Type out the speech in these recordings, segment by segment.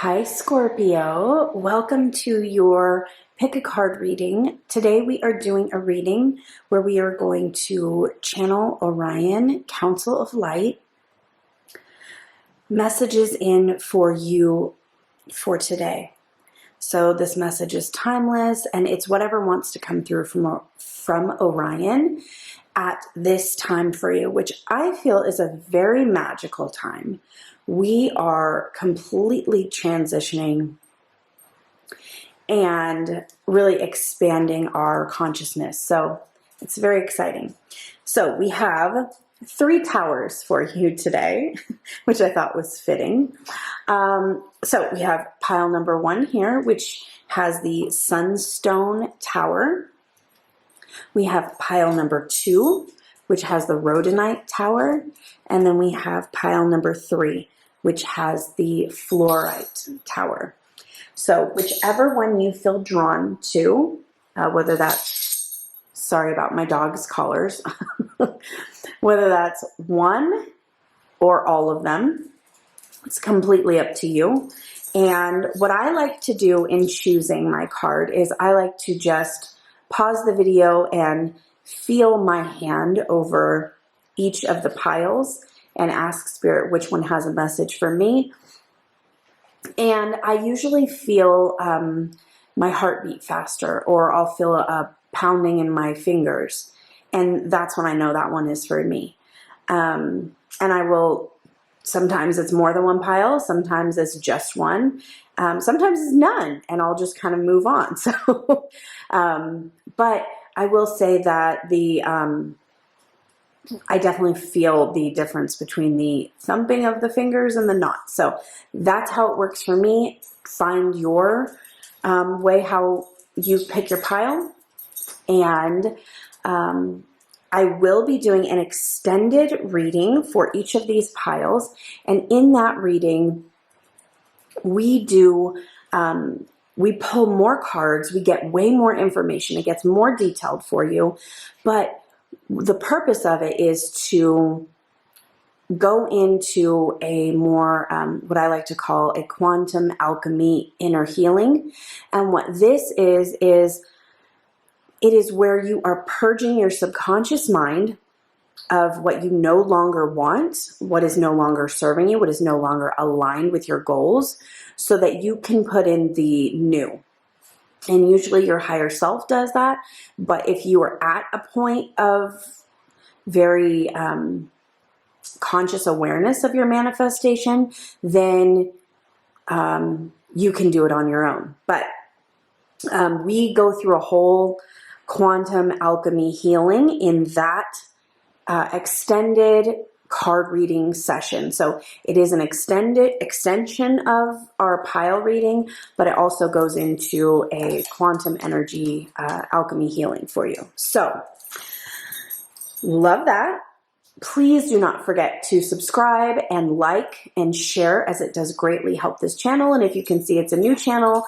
Hi Scorpio, welcome to your pick a card reading. Today we are doing a reading where we are going to channel Orion Council of Light messages in for you for today. So this message is timeless and it's whatever wants to come through from Orion at this time for you, which I feel is a very magical time. We are completely transitioning and really expanding our consciousness. So it's very exciting. So we have 3 towers for you today, which I thought was fitting. So we have pile number 1 here, which has the Sunstone Tower. We have pile number 2, which has the Rhodonite Tower. And then we have pile number 3, which has the Fluorite Tower. So whichever one you feel drawn to, whether that's, sorry about my dog's collars, whether that's one or all of them, it's completely up to you. And what I like to do in choosing my card is I like to just pause the video and feel my hand over each of the piles and ask Spirit which one has a message for me. And I usually feel my heartbeat faster, or I'll feel a pounding in my fingers. And that's when I know that one is for me. And I will, sometimes it's more than one pile, sometimes it's just one, sometimes it's none, and I'll just kind of move on. So, but I will say that I definitely feel the difference between the thumping of the fingers and the not. So that's how it works for me. Find your way how you pick your pile. And I will be doing an extended reading for each of these piles. And in that reading, we do, we pull more cards. We get way more information. It gets more detailed for you. But the purpose of it is to go into a more, what I like to call a quantum alchemy inner healing. And what this is it is where you are purging your subconscious mind of what you no longer want, what is no longer serving you, what is no longer aligned with your goals, so that you can put in the new. And usually your higher self does that. But if you are at a point of very conscious awareness of your manifestation, then you can do it on your own. But we go through a whole quantum alchemy healing in that extended card reading session. So it is an extension of our pile reading, but it also goes into a quantum energy alchemy healing for you. So love that. Please do not forget to subscribe and like and share, as it does greatly help this channel. And if you can see it's a new channel,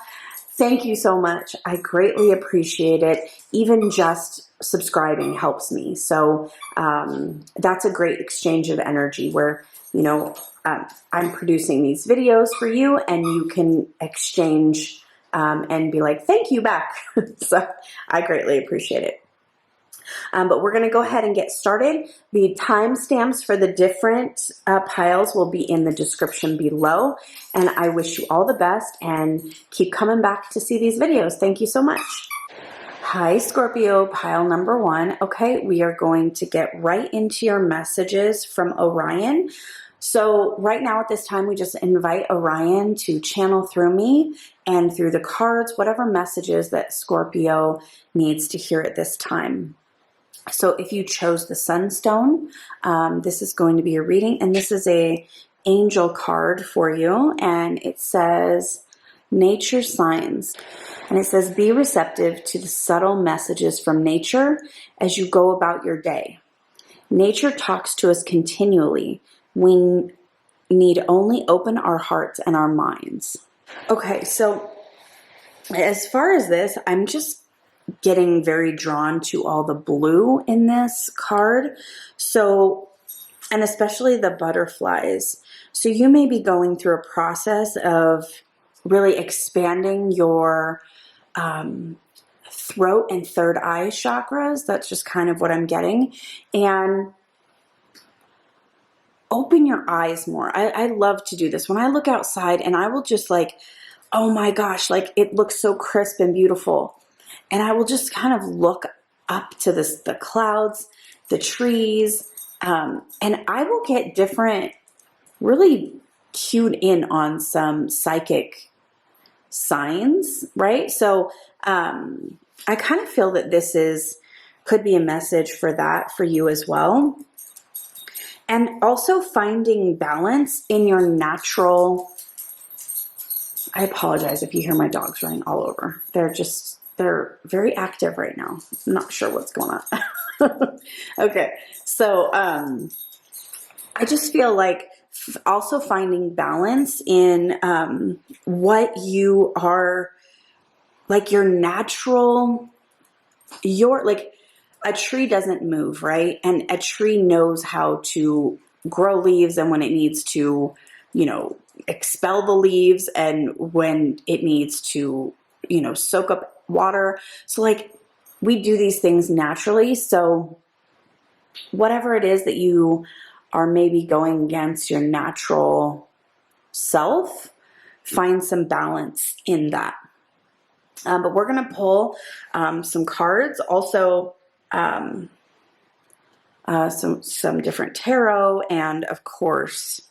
thank you so much. I greatly appreciate it. Even just subscribing helps me. So that's a great exchange of energy where, you know, I'm producing these videos for you and you can exchange and be like, thank you back. So I greatly appreciate it. But we're going to go ahead and get started. The timestamps for the different piles will be in the description below. And I wish you all the best and keep coming back to see these videos. Thank you so much. Hi, Scorpio, pile number 1. Okay, we are going to get right into your messages from Orion. So right now at this time, we just invite Orion to channel through me and through the cards, whatever messages that Scorpio needs to hear at this time. So if you chose the Sunstone, this is going to be a reading, and this is a angel card for you, and it says nature signs, and it says be receptive to the subtle messages from nature as you go about your day. Nature talks to us continually. We need only open our hearts and our minds. Okay, so as far as this, I'm just getting very drawn to all the blue in this card. So, and especially the butterflies. So you may be going through a process of really expanding your throat and third eye chakras. That's just kind of what I'm getting. And open your eyes more. I love to do this. When I look outside and I will just like, oh my gosh, like it looks so crisp and beautiful. And I will just kind of look up to the clouds, the trees, and I will get different, really cued in on some psychic signs, right? So I kind of feel that this could be a message for that for you as well. And also finding balance in your natural. I apologize if you hear my dogs running all over. They're very active right now. I'm not sure what's going on. Okay. So, I just feel like also finding balance in, what you are, like your natural, like a tree doesn't move, right? And a tree knows how to grow leaves, and when it needs to, expel the leaves, and when it needs to, soak up water. So like we do these things naturally. So whatever it is that you are maybe going against your natural self, find some balance in that. But we're going to pull some cards, also some different tarot, and of course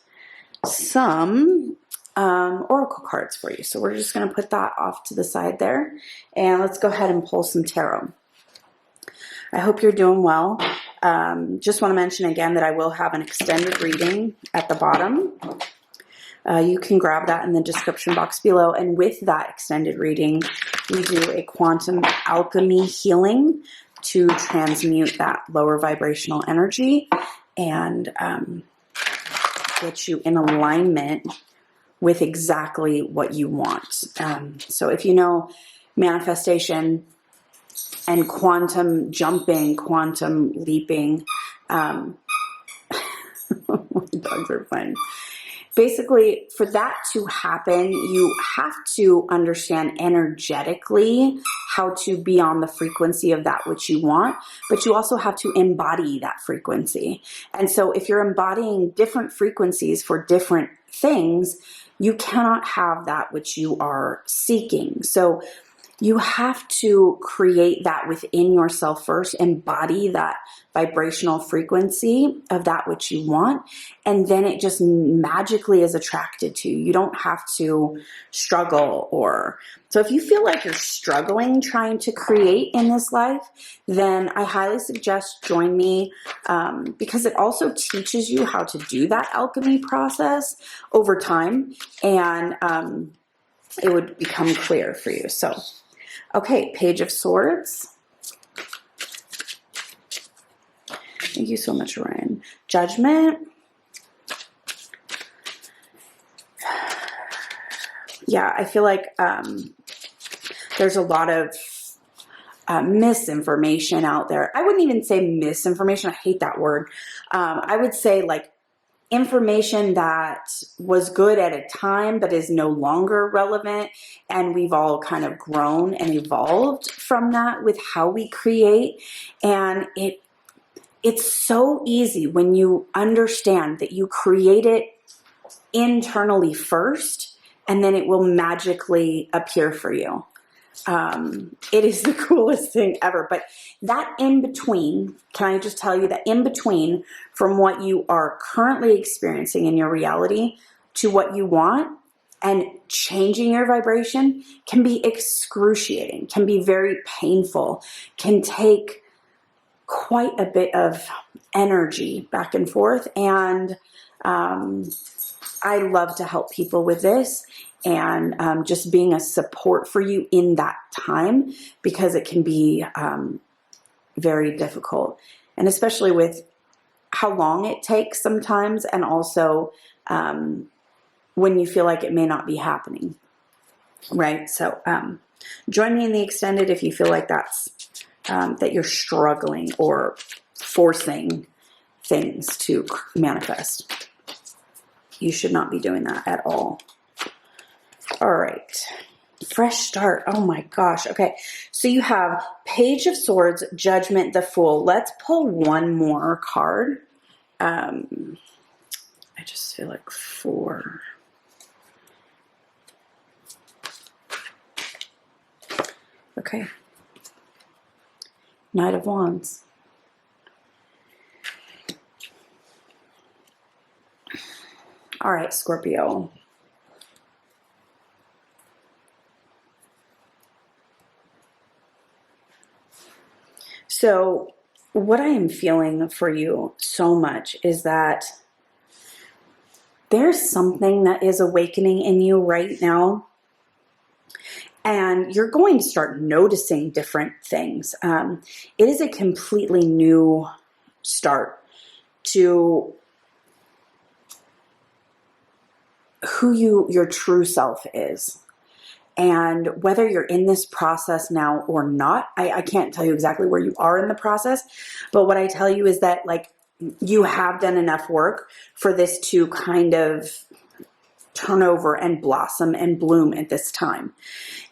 some oracle cards for you. So we're just going to put that off to the side there, and let's go ahead and pull some tarot. I hope you're doing well. Just want to mention again that I will have an extended reading at the bottom. You can grab that in the description box below. And with that extended reading, we do a quantum alchemy healing to transmute that lower vibrational energy and get you in alignment with exactly what you want. So if you know manifestation and quantum jumping, quantum leaping, my dogs are fun. Basically, for that to happen, you have to understand energetically how to be on the frequency of that which you want, but you also have to embody that frequency. And so if you're embodying different frequencies for different things, you cannot have that which you are seeking. So you have to create that within yourself first, embody that vibrational frequency of that which you want, and then it just magically is attracted to you. You don't have to struggle so if you feel like you're struggling trying to create in this life, then I highly suggest join me because it also teaches you how to do that alchemy process over time, and it would become clear for you. So okay, Page of Swords. Thank you so much, Orion. Judgment. Yeah, I feel like there's a lot of misinformation out there. I wouldn't even say misinformation. I hate that word. I would say like information that was good at a time but is no longer relevant, and we've all kind of grown and evolved from that with how we create. And it's so easy when you understand that you create it internally first, and then it will magically appear for you. It is the coolest thing ever. But that in between, can I just tell you that in between from what you are currently experiencing in your reality to what you want, and changing your vibration can be excruciating, can be very painful, can take quite a bit of energy back and forth. And I love to help people with this, and just being a support for you in that time, because it can be very difficult, and especially with how long it takes sometimes, and also when you feel like it may not be happening, right? So join me in the extended if you feel like that's that you're struggling or forcing things to manifest. You should not be doing that at all. All right. Fresh start. Oh my gosh. Okay. So you have Page of Swords, Judgment, the Fool. Let's pull one more card. I just feel like 4. Okay. Knight of Wands. All right, Scorpio. So what I am feeling for you so much is that there's something that is awakening in you right now. And you're going to start noticing different things. It is a completely new start to who your true self is. And whether you're in this process now or not, I can't tell you exactly where you are in the process. But what I tell you is that, like, you have done enough work for this to kind of turn over and blossom and bloom at this time.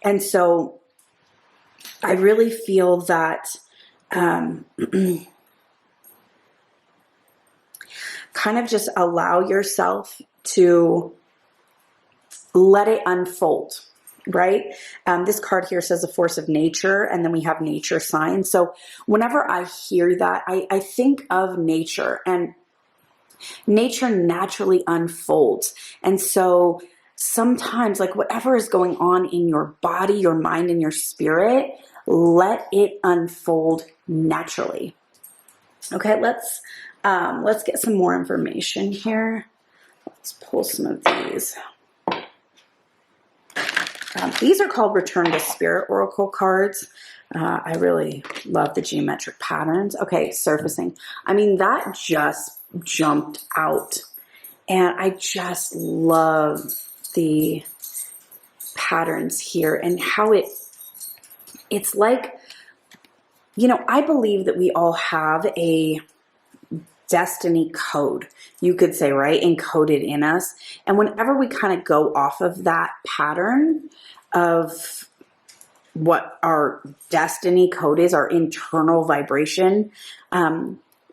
And so I really feel that kind of just allow yourself to let it unfold, right? This card here says the force of nature, and then we have nature signs. So whenever I hear that, I think of nature, and nature naturally unfolds. And so sometimes, like, whatever is going on in your body, your mind, and your spirit, let it unfold naturally. Okay, let's get some more information here. Let's pull some of these. These are called Return to Spirit Oracle cards. I really love the geometric patterns. Okay, surfacing. I mean, that just jumped out. And I just love the patterns here and how it's like, you know, I believe that we all have a destiny code, you could say, right? Encoded in us. And whenever we kind of go off of that pattern of what our destiny code is, our internal vibration,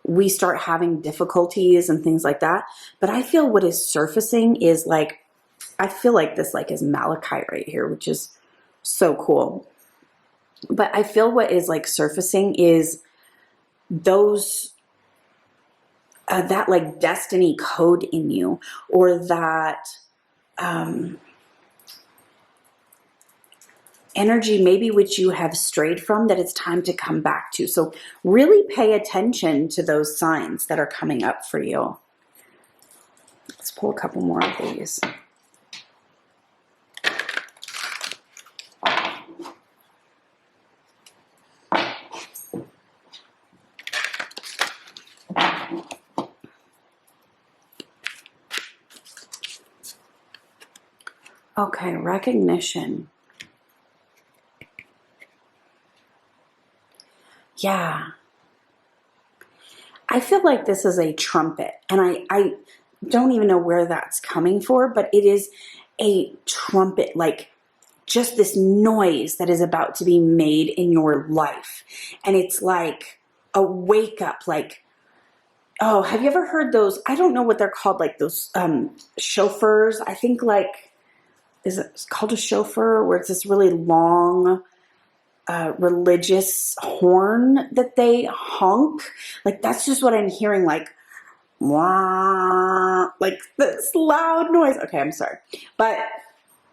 we start having difficulties and things like that. But I feel what is surfacing is like, I feel like this like is malachite right here, which is so cool. But I feel what is like surfacing is those that like destiny code in you, or that energy maybe which you have strayed from, that it's time to come back to. So really pay attention to those signs that are coming up for you. Let's pull a couple more of these. Okay, recognition. Yeah. I feel like this is a trumpet, and I don't even know where that's coming for, but it is a trumpet, like just this noise that is about to be made in your life. And it's like a wake up, like, oh, have you ever heard those? I don't know what they're called, like those chauffeurs. I think like, is it called a chauffeur, where it's this really long religious horn that they honk? Like, that's just what I'm hearing, like, wah, like this loud noise. Okay, I'm sorry. But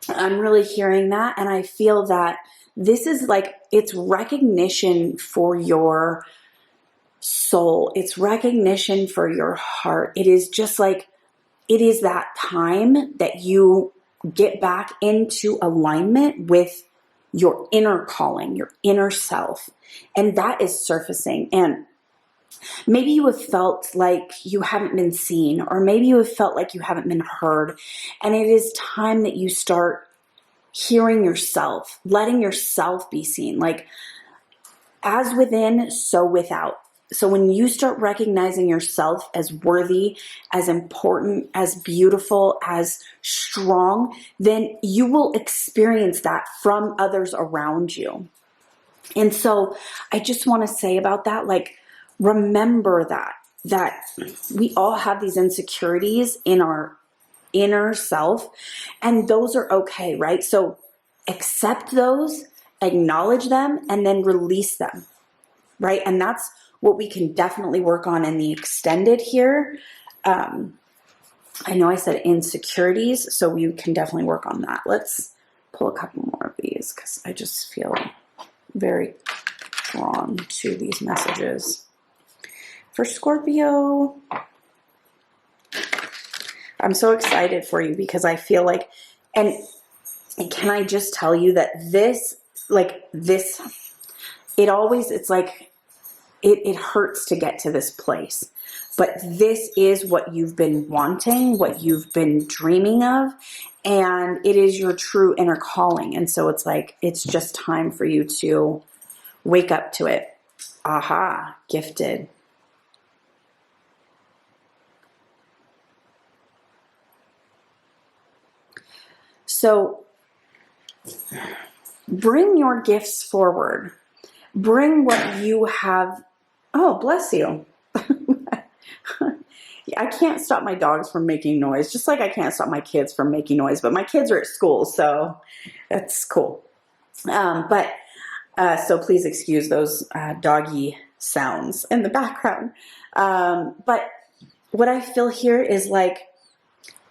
I'm really hearing that, and I feel that this is like, it's recognition for your soul. It's recognition for your heart. It is just like, it is that time that you get back into alignment with your inner calling, your inner self. And that is surfacing. And maybe you have felt like you haven't been seen, or maybe you have felt like you haven't been heard. And it is time that you start hearing yourself, letting yourself be seen. Like, as within, so without. So when you start recognizing yourself as worthy, as important, as beautiful, as strong, then you will experience that from others around you. And so I just want to say about that, like, remember that we all have these insecurities in our inner self, and those are okay, right? So accept those, acknowledge them, and then release them, right? And that's what we can definitely work on in the extended here. I know I said insecurities, so we can definitely work on that. Let's pull a couple more of these because I just feel very drawn to these messages. For Scorpio, I'm so excited for you because I feel like, and can I just tell you that this, it's like, it hurts to get to this place, but this is what you've been wanting, what you've been dreaming of, and it is your true inner calling. And so it's like, it's just time for you to wake up to it. Aha, gifted. So bring your gifts forward. Bring what you have. Oh, bless you. I can't stop my dogs from making noise, just like I can't stop my kids from making noise, but my kids are at school, so that's cool. So please excuse those doggy sounds in the background. But what I feel here is like,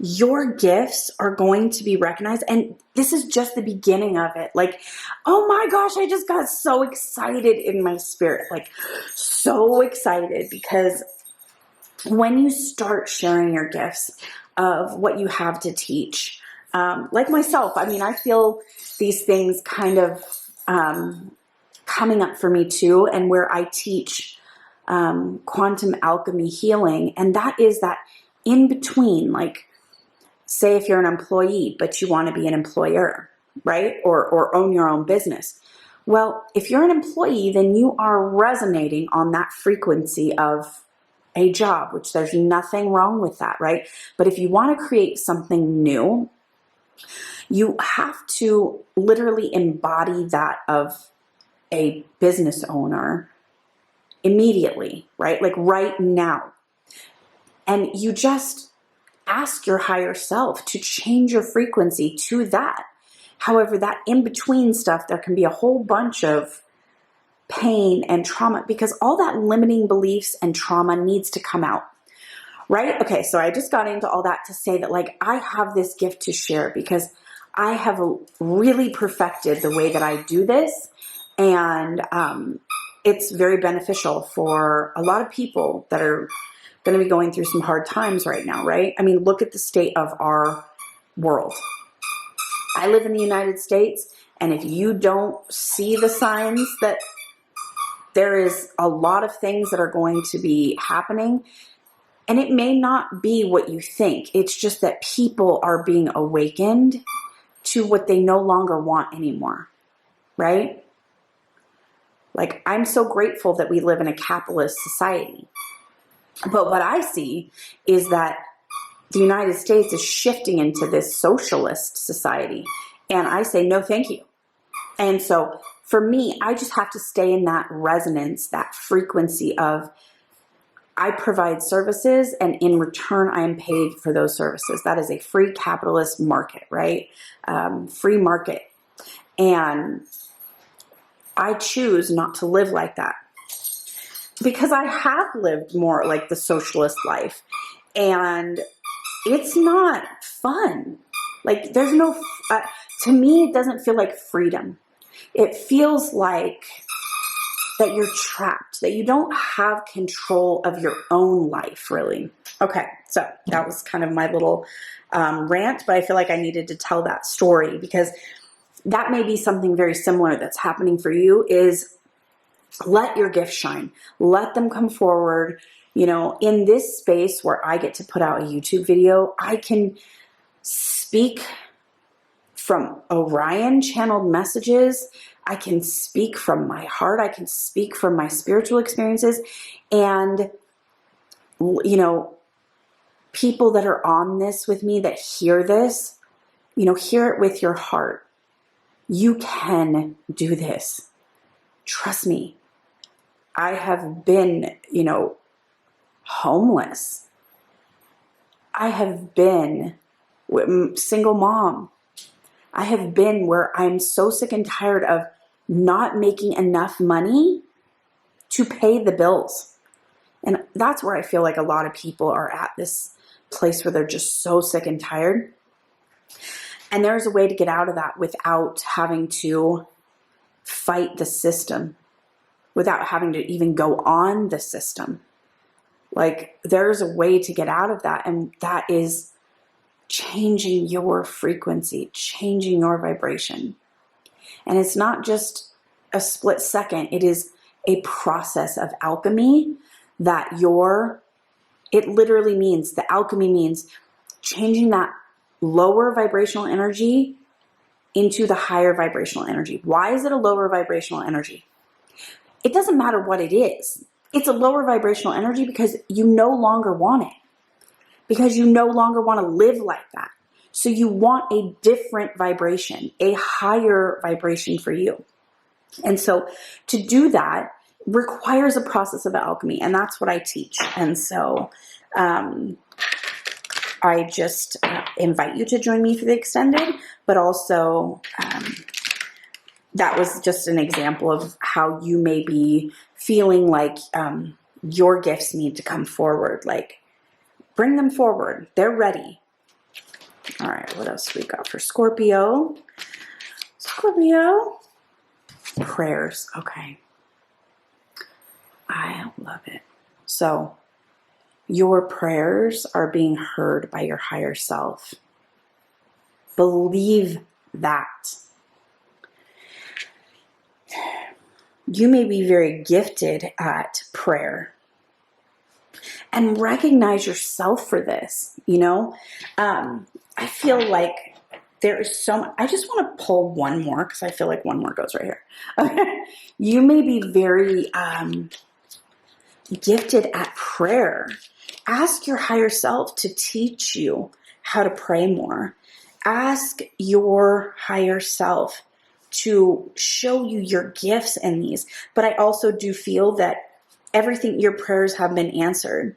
your gifts are going to be recognized, and this is just the beginning of it. Like, oh my gosh, I just got so excited in my spirit, like so excited, because when you start sharing your gifts of what you have to teach, like myself, I mean, I feel these things kind of coming up for me too, and where I teach quantum alchemy healing, and that is that in between, like, say if you're an employee, but you want to be an employer, right? Or own your own business. Well, if you're an employee, then you are resonating on that frequency of a job, which there's nothing wrong with that, right? But if you want to create something new, you have to literally embody that of a business owner immediately, right? Like right now. And you just ask your higher self to change your frequency to that. However, that in-between stuff, there can be a whole bunch of pain and trauma, because all that limiting beliefs and trauma needs to come out, right? Okay, so I just got into all that to say that, like, I have this gift to share because I have really perfected the way that I do this, and it's very beneficial for a lot of people that are going to be going through some hard times right now, right? I mean, look at the state of our world. I live in the United States, and if you don't see the signs that there is a lot of things that are going to be happening, and it may not be what you think. It's just that people are being awakened to what they no longer want anymore, right? Like, I'm so grateful that we live in a capitalist society. But what I see is that the United States is shifting into this socialist society. And I say, no, thank you. And so for me, I just have to stay in that resonance, that frequency of, I provide services, and in return, I am paid for those services. That is a free capitalist market, right? Free market. And I choose not to live like that, because I have lived more like the socialist life, and it's not fun. Like, there's no, to me, it doesn't feel like freedom. It feels like that you're trapped, that you don't have control of your own life, really. Okay, so that was kind of my little rant, but I feel like I needed to tell that story, because that may be something very similar that's happening for you. Is let your gifts shine. Let them come forward. You know, in this space where I get to put out a YouTube video, I can speak from Orion channeled messages. I can speak from my heart. I can speak from my spiritual experiences. And, you know, people that are on this with me that hear this, you know, hear it with your heart. You can do this. Trust me. I have been, you know, homeless. I have been single mom. I have been where I'm so sick and tired of not making enough money to pay the bills. And that's where I feel like a lot of people are at this place where they're just so sick and tired. And there's a way to get out of that without having to fight the system, without having to even go on the system. Like, there's a way to get out of that, and that is changing your frequency, changing your vibration. And it's not just a split second, it is a process of alchemy that it literally means, the alchemy means changing that lower vibrational energy into the higher vibrational energy. Why is it a lower vibrational energy? It doesn't matter what it is. It's a lower vibrational energy because you no longer want it. Because you no longer want to live like that. So you want a different vibration, a higher vibration for you. And so to do that requires a process of alchemy, and that's what I teach. And so I just invite you to join me for the extended, but also that was just an example of how you may be feeling like your gifts need to come forward. Like, bring them forward. They're ready. All right, what else we got for Scorpio? Scorpio. Prayers. Okay. I love it. So, your prayers are being heard by your higher self. Believe that. You may be very gifted at prayer. And recognize yourself for this, you know? I feel like there is so much. I just want to pull one more because I feel like one more goes right here. Okay. You may be very gifted at prayer. Ask your higher self to teach you how to pray more. Ask your higher self to show you your gifts in these. But I also do feel that everything, your prayers have been answered.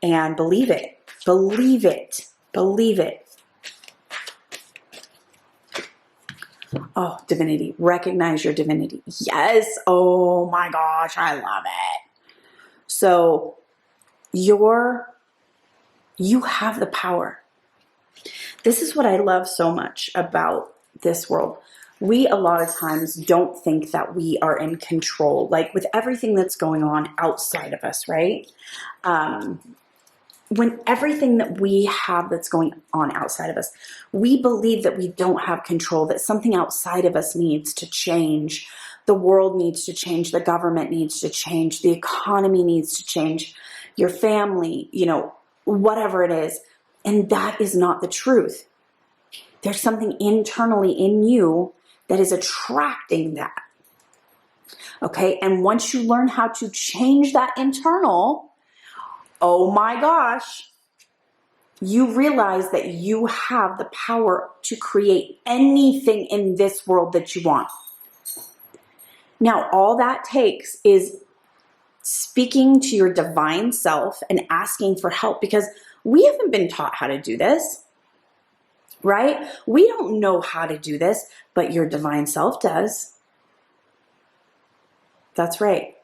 And believe it. Believe it. Believe it. Oh, divinity. Recognize your divinity. Yes. Oh my gosh. I love it. So you have the power. This is what I love so much about this world. We a lot of times don't think that we are in control, like with everything that's going on outside of us, right? When everything that we have that's going on outside of us, we believe that we don't have control, that something outside of us needs to change. The world needs to change. The government needs to change. The economy needs to change. Your family, you know, whatever it is. And that is not the truth. There's something internally in you that is attracting that. Okay? And once you learn how to change that internal, oh my gosh, you realize that you have the power to create anything in this world that you want. Now, all that takes is speaking to your divine self and asking for help, because we haven't been taught how to do this, right? We don't know how to do this, but your divine self does. That's right.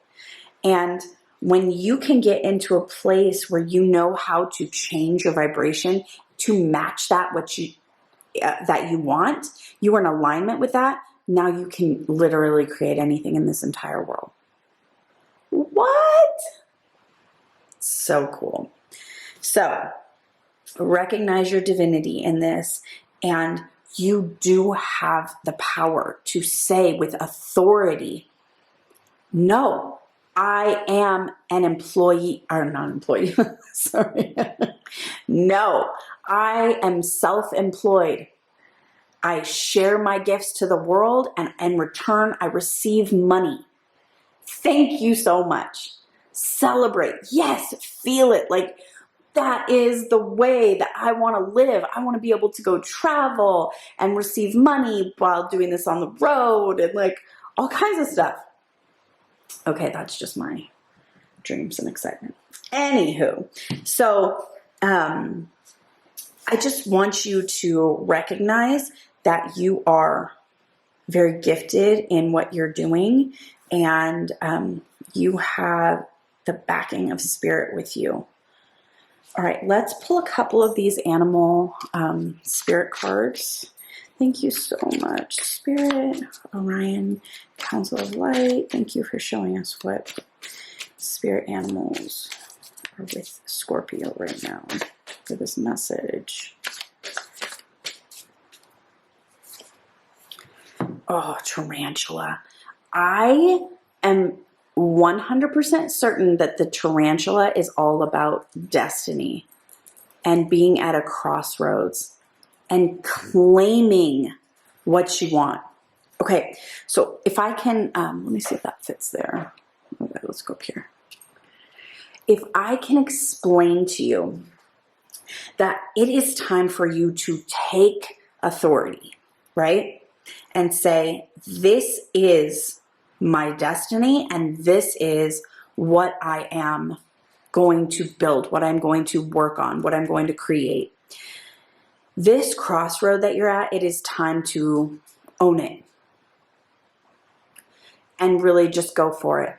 And when you can get into a place where you know how to change your vibration to match that that you want, you are in alignment with that, now you can literally create anything in this entire world. What? So cool. So, recognize your divinity in this, and you do have the power to say with authority, no, I am an employee, or not employee, sorry. No, I am self-employed. I share my gifts to the world, and in return, I receive money. Thank you so much. Celebrate. Yes, feel it. Like, that is the way that I want to live. I want to be able to go travel and receive money while doing this on the road and like all kinds of stuff. Okay, that's just my dreams and excitement. Anywho, so I just want you to recognize that you are very gifted in what you're doing, and you have the backing of spirit with you. All right, let's pull a couple of these animal spirit cards. Thank you so much, Spirit. Orion Council of Light, thank you for showing us what spirit animals are with Scorpio right now for this message. Oh, tarantula. I am 100% certain that the tarantula is all about destiny and being at a crossroads and claiming what you want. Okay, so if I can, let me see if that fits there. Okay, let's go up here. If I can explain to you that it is time for you to take authority, right? And say, this is my destiny, and this is what I am going to build, what I'm going to work on, what I'm going to create. This crossroad that you're at, it is time to own it. And really just go for it.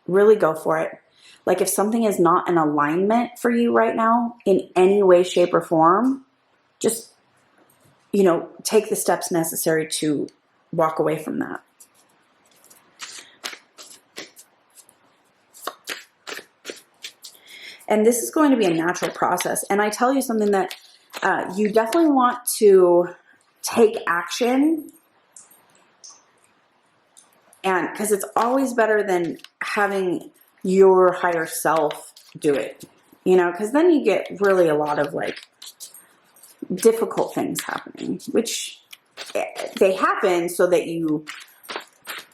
Really go for it. Like, if something is not in alignment for you right now in any way, shape, or form, just, you know, take the steps necessary to walk away from that. And this is going to be a natural process. And I tell you something that you definitely want to take action. And because it's always better than having your higher self do it, you know, because then you get really a lot of like difficult things happening, which they happen so that you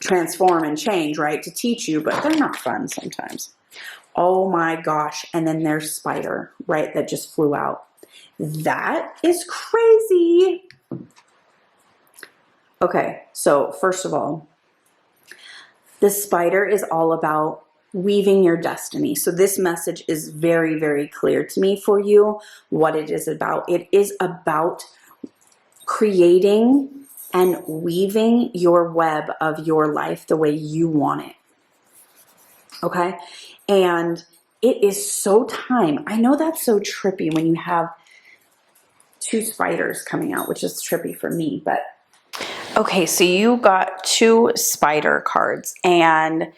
transform and change, right? To teach you, but they're not fun sometimes. Oh my gosh. And then there's spider, right? That just flew out. That is crazy. Okay. So first of all, the spider is all about weaving your destiny. So this message is very, very clear to me for you, what it is about. It is about creating and weaving your web of your life the way you want it. Okay? And it is so time. I know that's so trippy when you have two spiders coming out, which is trippy for me, but okay, so you got two spider cards, and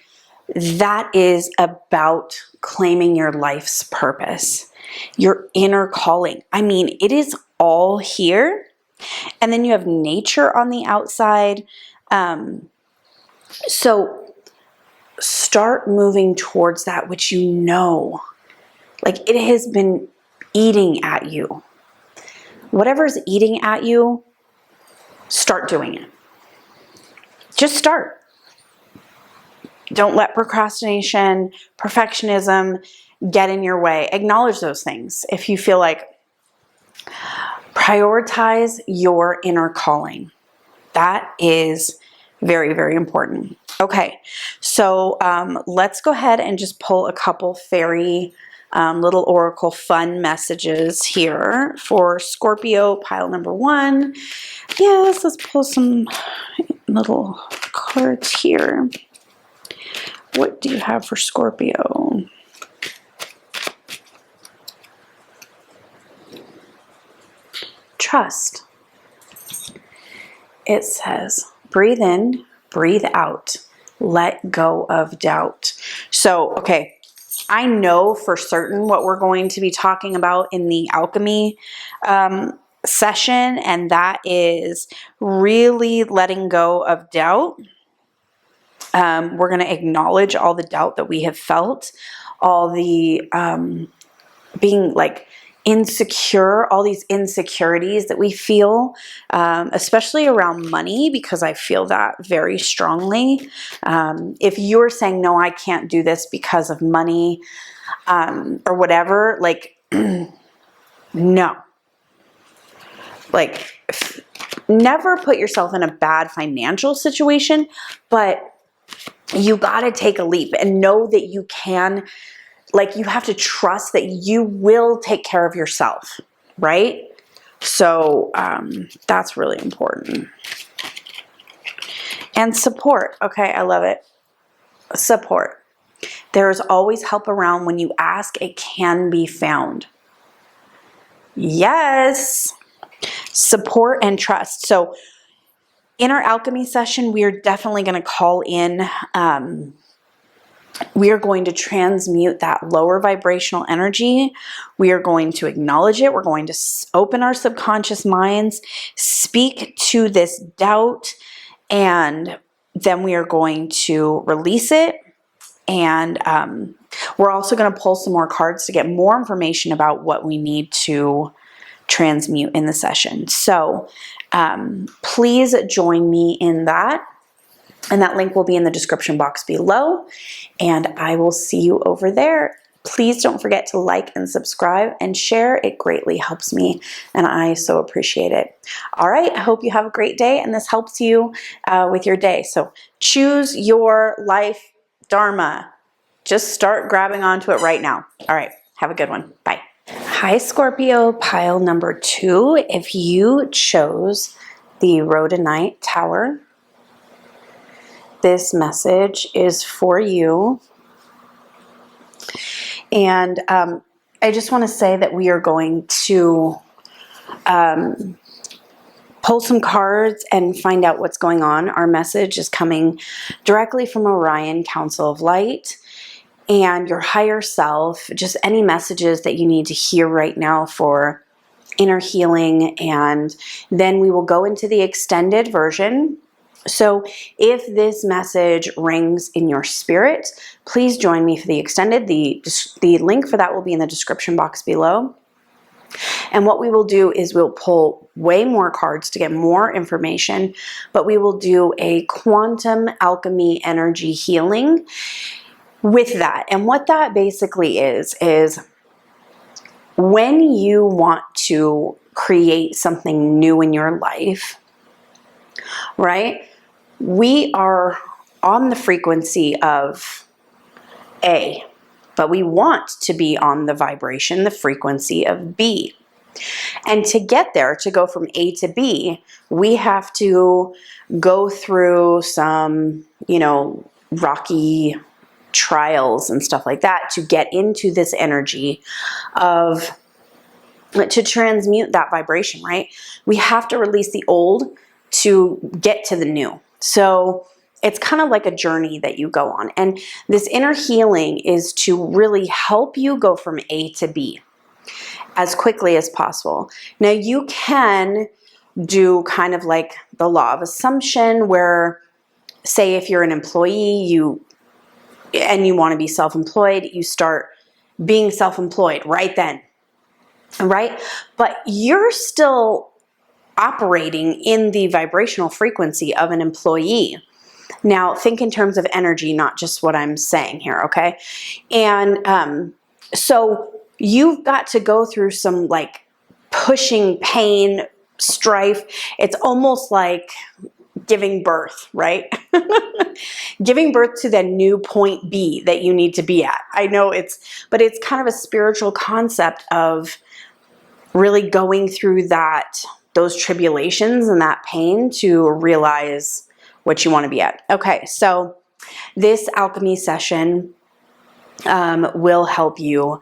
that is about claiming your life's purpose, your inner calling. I mean, it is all here. And then you have nature on the outside. So start moving towards that which you know, like it has been eating at you. Whatever's eating at you, start doing it. Just start. Don't let procrastination, perfectionism get in your way. Acknowledge those things. If you feel like, prioritize your inner calling. That is very, very important. Okay, so let's go ahead and just pull a couple fairy little oracle fun messages here for Scorpio, pile number 1. Yes, let's pull some little cards here. What do you have for Scorpio? Trust. It says, breathe in, breathe out, let go of doubt. So, okay, I know for certain what we're going to be talking about in the alchemy session, and that is really letting go of doubt. We're going to acknowledge all the doubt that we have felt, all the being like insecure, all these insecurities that we feel, especially around money, because I feel that very strongly. If you're saying, no, I can't do this because of money, or whatever, like, no. Like, never put yourself in a bad financial situation, but you got to take a leap and know that you can. Like, you have to trust that you will take care of yourself, right? So that's really important. And support. Okay, I love it. Support. There is always help around. When you ask, it can be found. Yes. Support and trust. So in our alchemy session, we are definitely going to call in, we are going to transmute that lower vibrational energy. We are going to acknowledge it. We're going to open our subconscious minds, speak to this doubt, and then we are going to release it. And we're also going to pull some more cards to get more information about what we need to transmute in the session. So please join me in that. And that link will be in the description box below. And I will see you over there. Please don't forget to like and subscribe and share. It greatly helps me, and I so appreciate it. All right, I hope you have a great day, and this helps you with your day. So choose your life dharma. Just start grabbing onto it right now. All right, have a good one. Bye. Hi, Scorpio, pile number 2. If you chose the Rhodonite Tower, this message is for you. And I just want to say that we are going to pull some cards and find out what's going on. Our message is coming directly from Orion Council of Light and your higher self, just any messages that you need to hear right now for inner healing. And then we will go into the extended version. So if this message rings in your spirit, please join me for the extended. The link for that will be in the description box below. And what we will do is we'll pull way more cards to get more information, but we will do a Quantum Alchemy Energy Healing with that. And what that basically is when you want to create something new in your life, right? We are on the frequency of A, but we want to be on the vibration, the frequency of B. And to get there, to go from A to B, we have to go through some, rocky trials and stuff like that to get into this energy of, to transmute that vibration, right? We have to release the old to get to the new. So it's kind of like a journey that you go on. And this inner healing is to really help you go from A to B as quickly as possible. Now you can do kind of like the law of assumption where, say if you're an employee, and you want to be self-employed, you start being self-employed right then, right? But you're still operating in the vibrational frequency of an employee. Now, think in terms of energy, not just what I'm saying here, okay? And so you've got to go through some like pushing pain, strife. It's almost like giving birth, right? Giving birth to the new point B that you need to be at. I know but it's kind of a spiritual concept of really going through those tribulations and that pain to realize what you want to be at. Okay, so this alchemy session will help you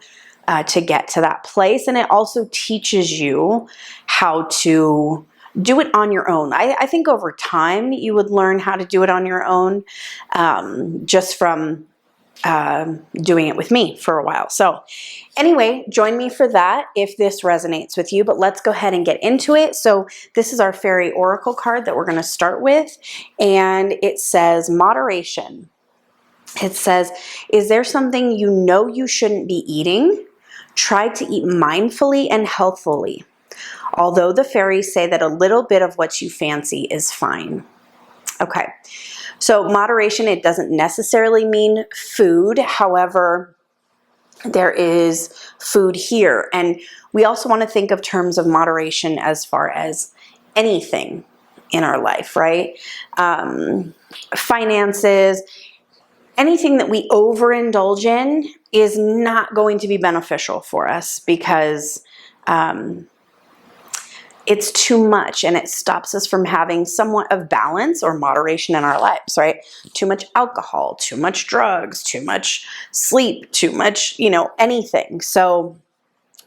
to get to that place, and it also teaches you how to do it on your own. I think over time you would learn how to do it on your own, just from doing it with me for a while. So anyway, join me for that if this resonates with you, but let's go ahead and get into it. So this is our fairy oracle card that we're going to start with, and it says moderation. It says, is there something you know you shouldn't be eating? Try to eat mindfully and healthfully. Although the fairies say that a little bit of what you fancy is fine. Okay, so moderation, it doesn't necessarily mean food. However, there is food here. And we also want to think of terms of moderation as far as anything in our life, right? Finances, anything that we overindulge in is not going to be beneficial for us because it's too much and it stops us from having somewhat of balance or moderation in our lives, right? Too much alcohol, too much drugs, too much sleep, too much, you know, anything. So,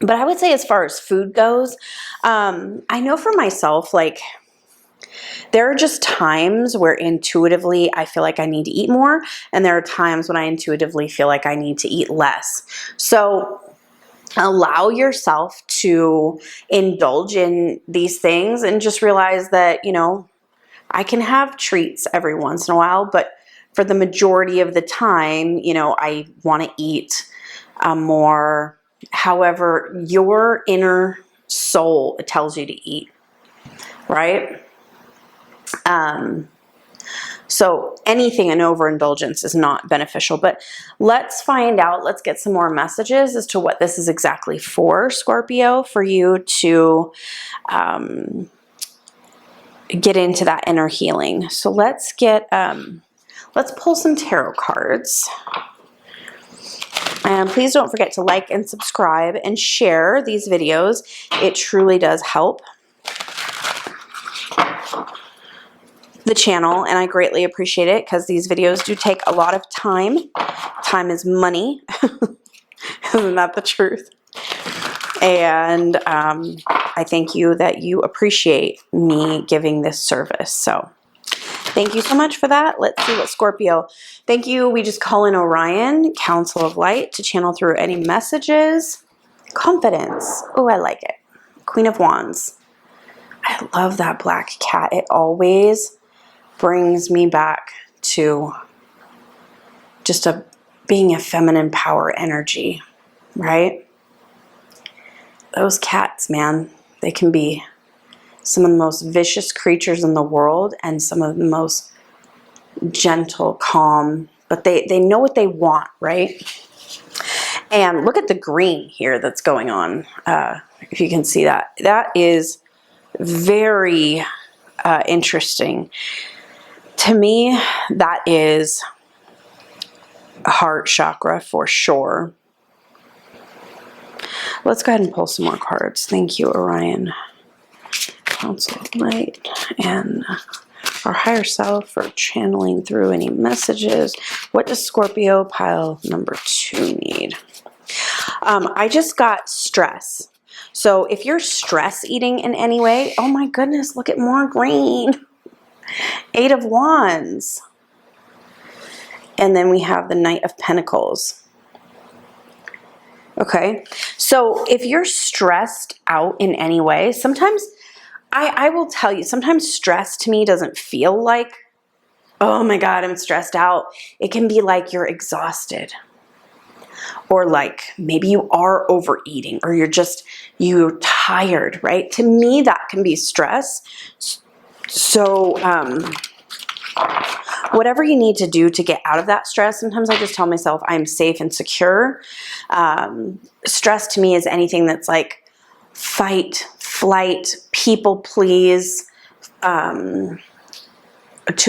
but I would say as far as food goes, I know for myself, like, there are just times where intuitively I feel like I need to eat more, and there are times when I intuitively feel like I need to eat less. So allow yourself to indulge in these things and just realize that, you know, I can have treats every once in a while, but for the majority of the time, you know, I want to eat more. However, your inner soul tells you to eat, right? So anything in overindulgence is not beneficial, but let's find out, let's get some more messages as to what this is exactly for, Scorpio, for you to get into that inner healing. So let's get, let's pull some tarot cards. And please don't forget to like and subscribe and share these videos. It truly does help the channel, and I greatly appreciate it because these videos do take a lot of time. Time is money. Isn't that the truth? And I thank you that you appreciate me giving this service. So thank you so much for that. Let's see what Scorpio. Thank you. We just call in Orion Council of Light to channel through any messages. Confidence. Oh, I like it. Queen of Wands. I love that black cat. It always brings me back to just being a feminine power energy, right? Those cats, man, they can be some of the most vicious creatures in the world and some of the most gentle, calm, but they know what they want, right? And look at the green here that's going on. If you can see that. That is very interesting. To me, that is a heart chakra for sure. Let's go ahead and pull some more cards. Thank you, Orion Council of Light, and our higher self for channeling through any messages. What does Scorpio pile number 2 need? I just got stress. So if you're stress eating in any way, oh my goodness, look at more green. 8 of Wands. And then we have the Knight of Pentacles. Okay, so if you're stressed out in any way, sometimes, I will tell you, sometimes stress to me doesn't feel like, oh my God, I'm stressed out. It can be like you're exhausted. Or like maybe you are overeating, or you're tired, right? To me, that can be stress. So whatever you need to do to get out of that stress, sometimes I just tell myself I'm safe and secure. Stress to me is anything that's like fight, flight, people please, too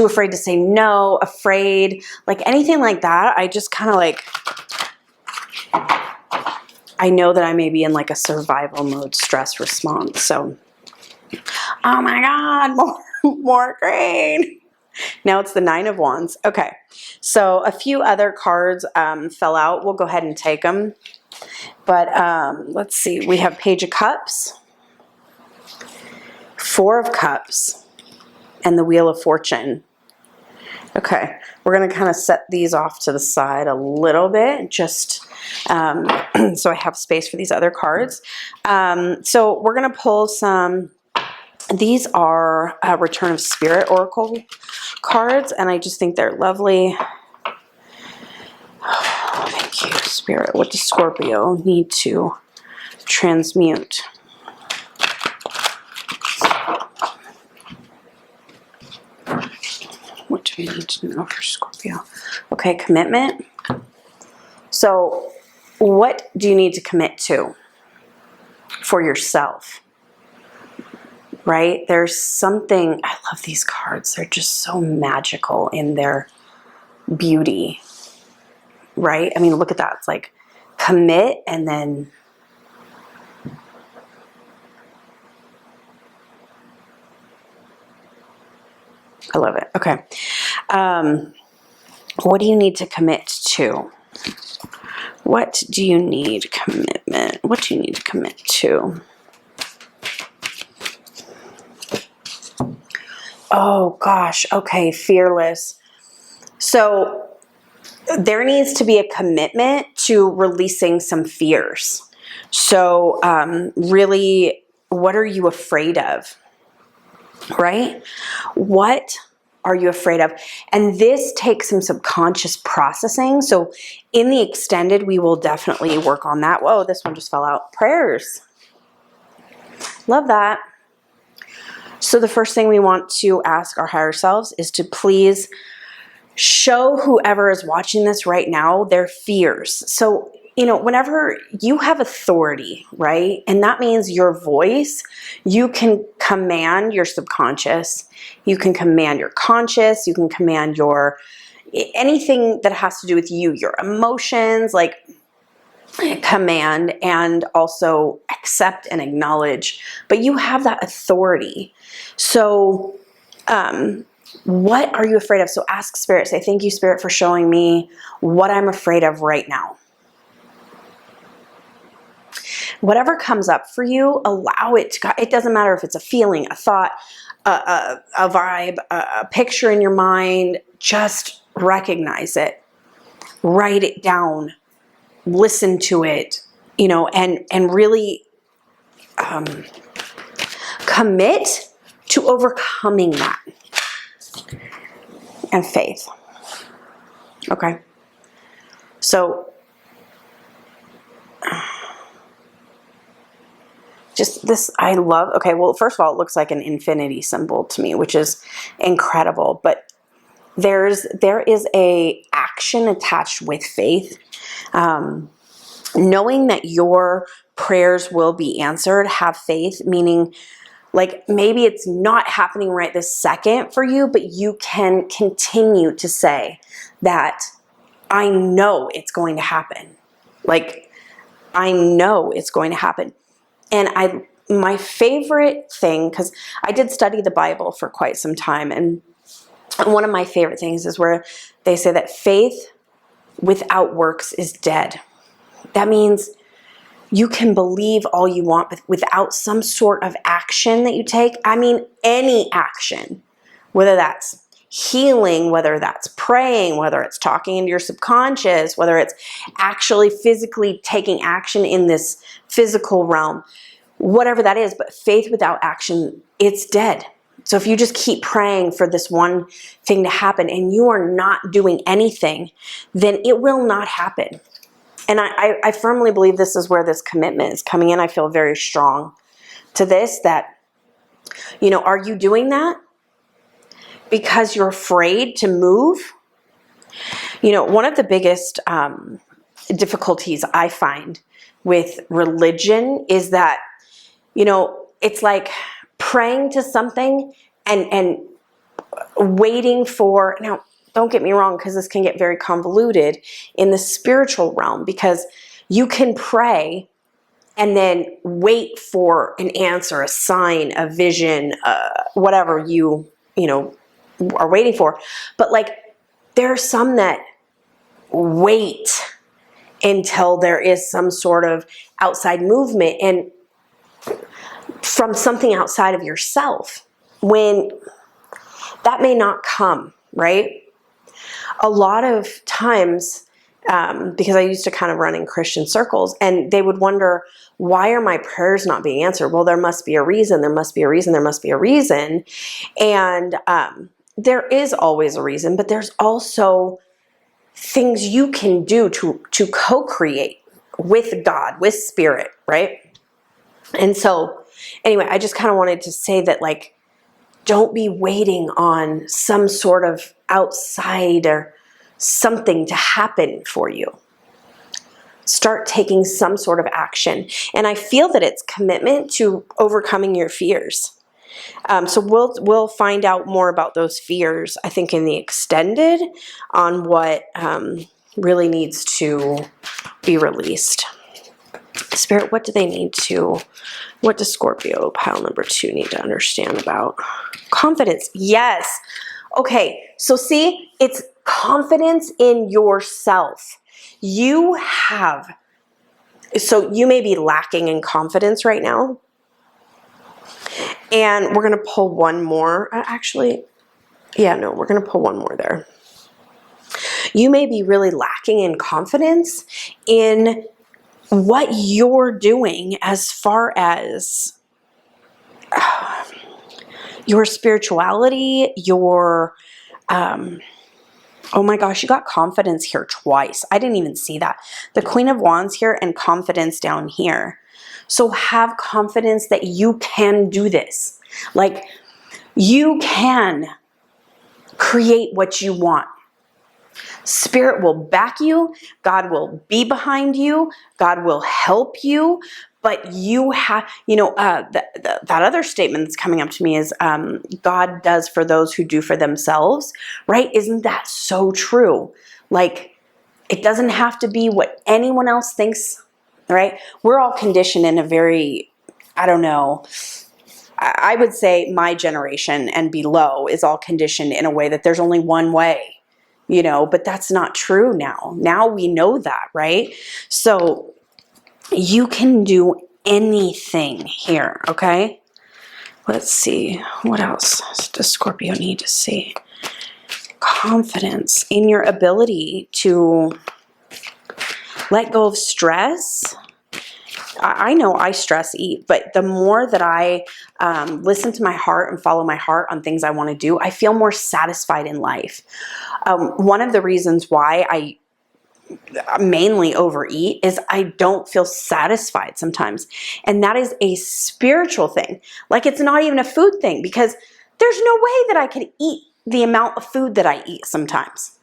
afraid to say no, afraid, like anything like that. I just kind of like, I know that I may be in like a survival mode stress response. So, oh my God, more green. Now it's the 9 of Wands. Okay, so a few other cards fell out. We'll go ahead and take them. But let's see. We have Page of Cups, 4 of Cups, and the Wheel of Fortune. Okay, we're going to kind of set these off to the side a little bit, just so I have space for these other cards. So we're going to pull some. These are Return of Spirit Oracle cards, and I just think they're lovely. Oh, thank you, Spirit. What does Scorpio need to transmute. What do we need to know for Scorpio? Okay, commitment. So what do you need to commit to for yourself? Right? There's something, I love these cards. They're just so magical in their beauty. Right? I mean, look at that. It's like commit and then I love it. Okay. What do you need to commit to? What do you need commitment? What do you need to commit to? Oh gosh. Okay. Fearless. So there needs to be a commitment to releasing some fears. So really, what are you afraid of? Right? What are you afraid of? And this takes some subconscious processing. So in the extended, we will definitely work on that. Whoa, this one just fell out. Prayers. Love that. So the first thing we want to ask our higher selves is to please show whoever is watching this right now their fears. So, you know, whenever you have authority, right? And that means your voice, you can command your subconscious, you can command your conscious, you can command your, anything that has to do with you, your emotions, like command and also accept and acknowledge, but you have that authority. So, what are you afraid of? So ask Spirit, say, thank you, Spirit, for showing me what I'm afraid of right now. Whatever comes up for you, allow it to, it doesn't matter if it's a feeling, a thought, a vibe, a picture in your mind, just recognize it, write it down, listen to it, you know, and really commit to overcoming that. And faith. Okay. So just this, I love, okay, well, first of all, it looks like an infinity symbol to me, which is incredible, but there is a action attached with faith. Knowing that your prayers will be answered, have faith, meaning like maybe it's not happening right this second for you, but you can continue to say that I know it's going to happen. Like I know it's going to happen. And my favorite thing, because I did study the Bible for quite some time, and one of my favorite things is where they say that faith without works is dead. That means you can believe all you want, but without some sort of action that you take, I mean, any action, whether that's healing, whether that's praying, whether it's talking into your subconscious, whether it's actually physically taking action in this physical realm, whatever that is, but faith without action, it's dead. So if you just keep praying for this one thing to happen and you are not doing anything, then it will not happen. And I firmly believe this is where this commitment is coming in. I feel very strong to this, that, you know, are you doing that because you're afraid to move? You know, one of the biggest difficulties I find with religion is that, you know, it's like praying to something and waiting for, now, don't get me wrong, because this can get very convoluted in the spiritual realm, because you can pray and then wait for an answer, a sign, a vision, whatever you know, are waiting for. But like, there are some that wait until there is some sort of outside movement and from something outside of yourself, when that may not come, right? A lot of times, because I used to kind of run in Christian circles, and they would wonder, why are my prayers not being answered? Well, there must be a reason, there must be a reason, there must be a reason. And there is always a reason, but there's also things you can do to co-create with God, with Spirit, right? And so anyway, I just kind of wanted to say that, like, don't be waiting on some sort of outside or something to happen for you. Start taking some sort of action. And I feel that it's commitment to overcoming your fears. So we'll find out more about those fears, I think, in the extended on what really needs to be released. Spirit, what do they need to, what does Scorpio pile number 2 need to understand about? Confidence. Yes. Okay. So see, it's confidence in yourself. You have, so you may be lacking in confidence right now. And we're going to pull one more. Actually, yeah, no, we're going to pull one more there. You may be really lacking in confidence in what you're doing as far as your spirituality, your, oh my gosh, you got confidence here twice. I didn't even see that. The Queen of Wands here and confidence down here. So have confidence that you can do this. Like, you can create what you want. Spirit will back you. God will be behind you. God will help you. But you have, you know, that other statement that's coming up to me is God does for those who do for themselves, right? Isn't that so true? Like, it doesn't have to be what anyone else thinks, right? We're all conditioned in a very, I don't know, I would say my generation and below is all conditioned in a way that there's only one way, you know, but that's not true now. Now we know that, right? So you can do anything here, okay? Let's see. What else does Scorpio need to see? Confidence in your ability to let go of stress. I know I stress eat, but the more that I listen to my heart and follow my heart on things I want to do, I feel more satisfied in life. One of the reasons why I mainly overeat is I don't feel satisfied sometimes. And that is a spiritual thing. Like, it's not even a food thing, because there's no way that I could eat the amount of food that I eat sometimes.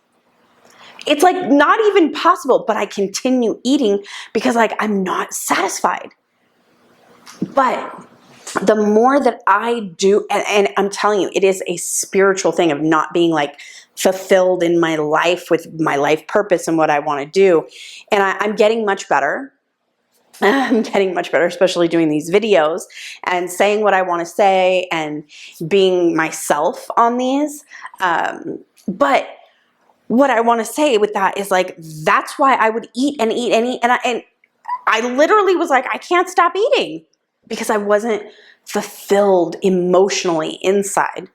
It's like not even possible, but I continue eating because, like, I'm not satisfied. But the more that I do, and I'm telling you, it is a spiritual thing of not being like fulfilled in my life with my life purpose and what I want to do. And I'm getting much better. I'm getting much better, especially doing these videos and saying what I want to say and being myself on these. But what I want to say with that is, like, that's why I would eat and eat and eat. And I literally was like, I can't stop eating because I wasn't fulfilled emotionally inside.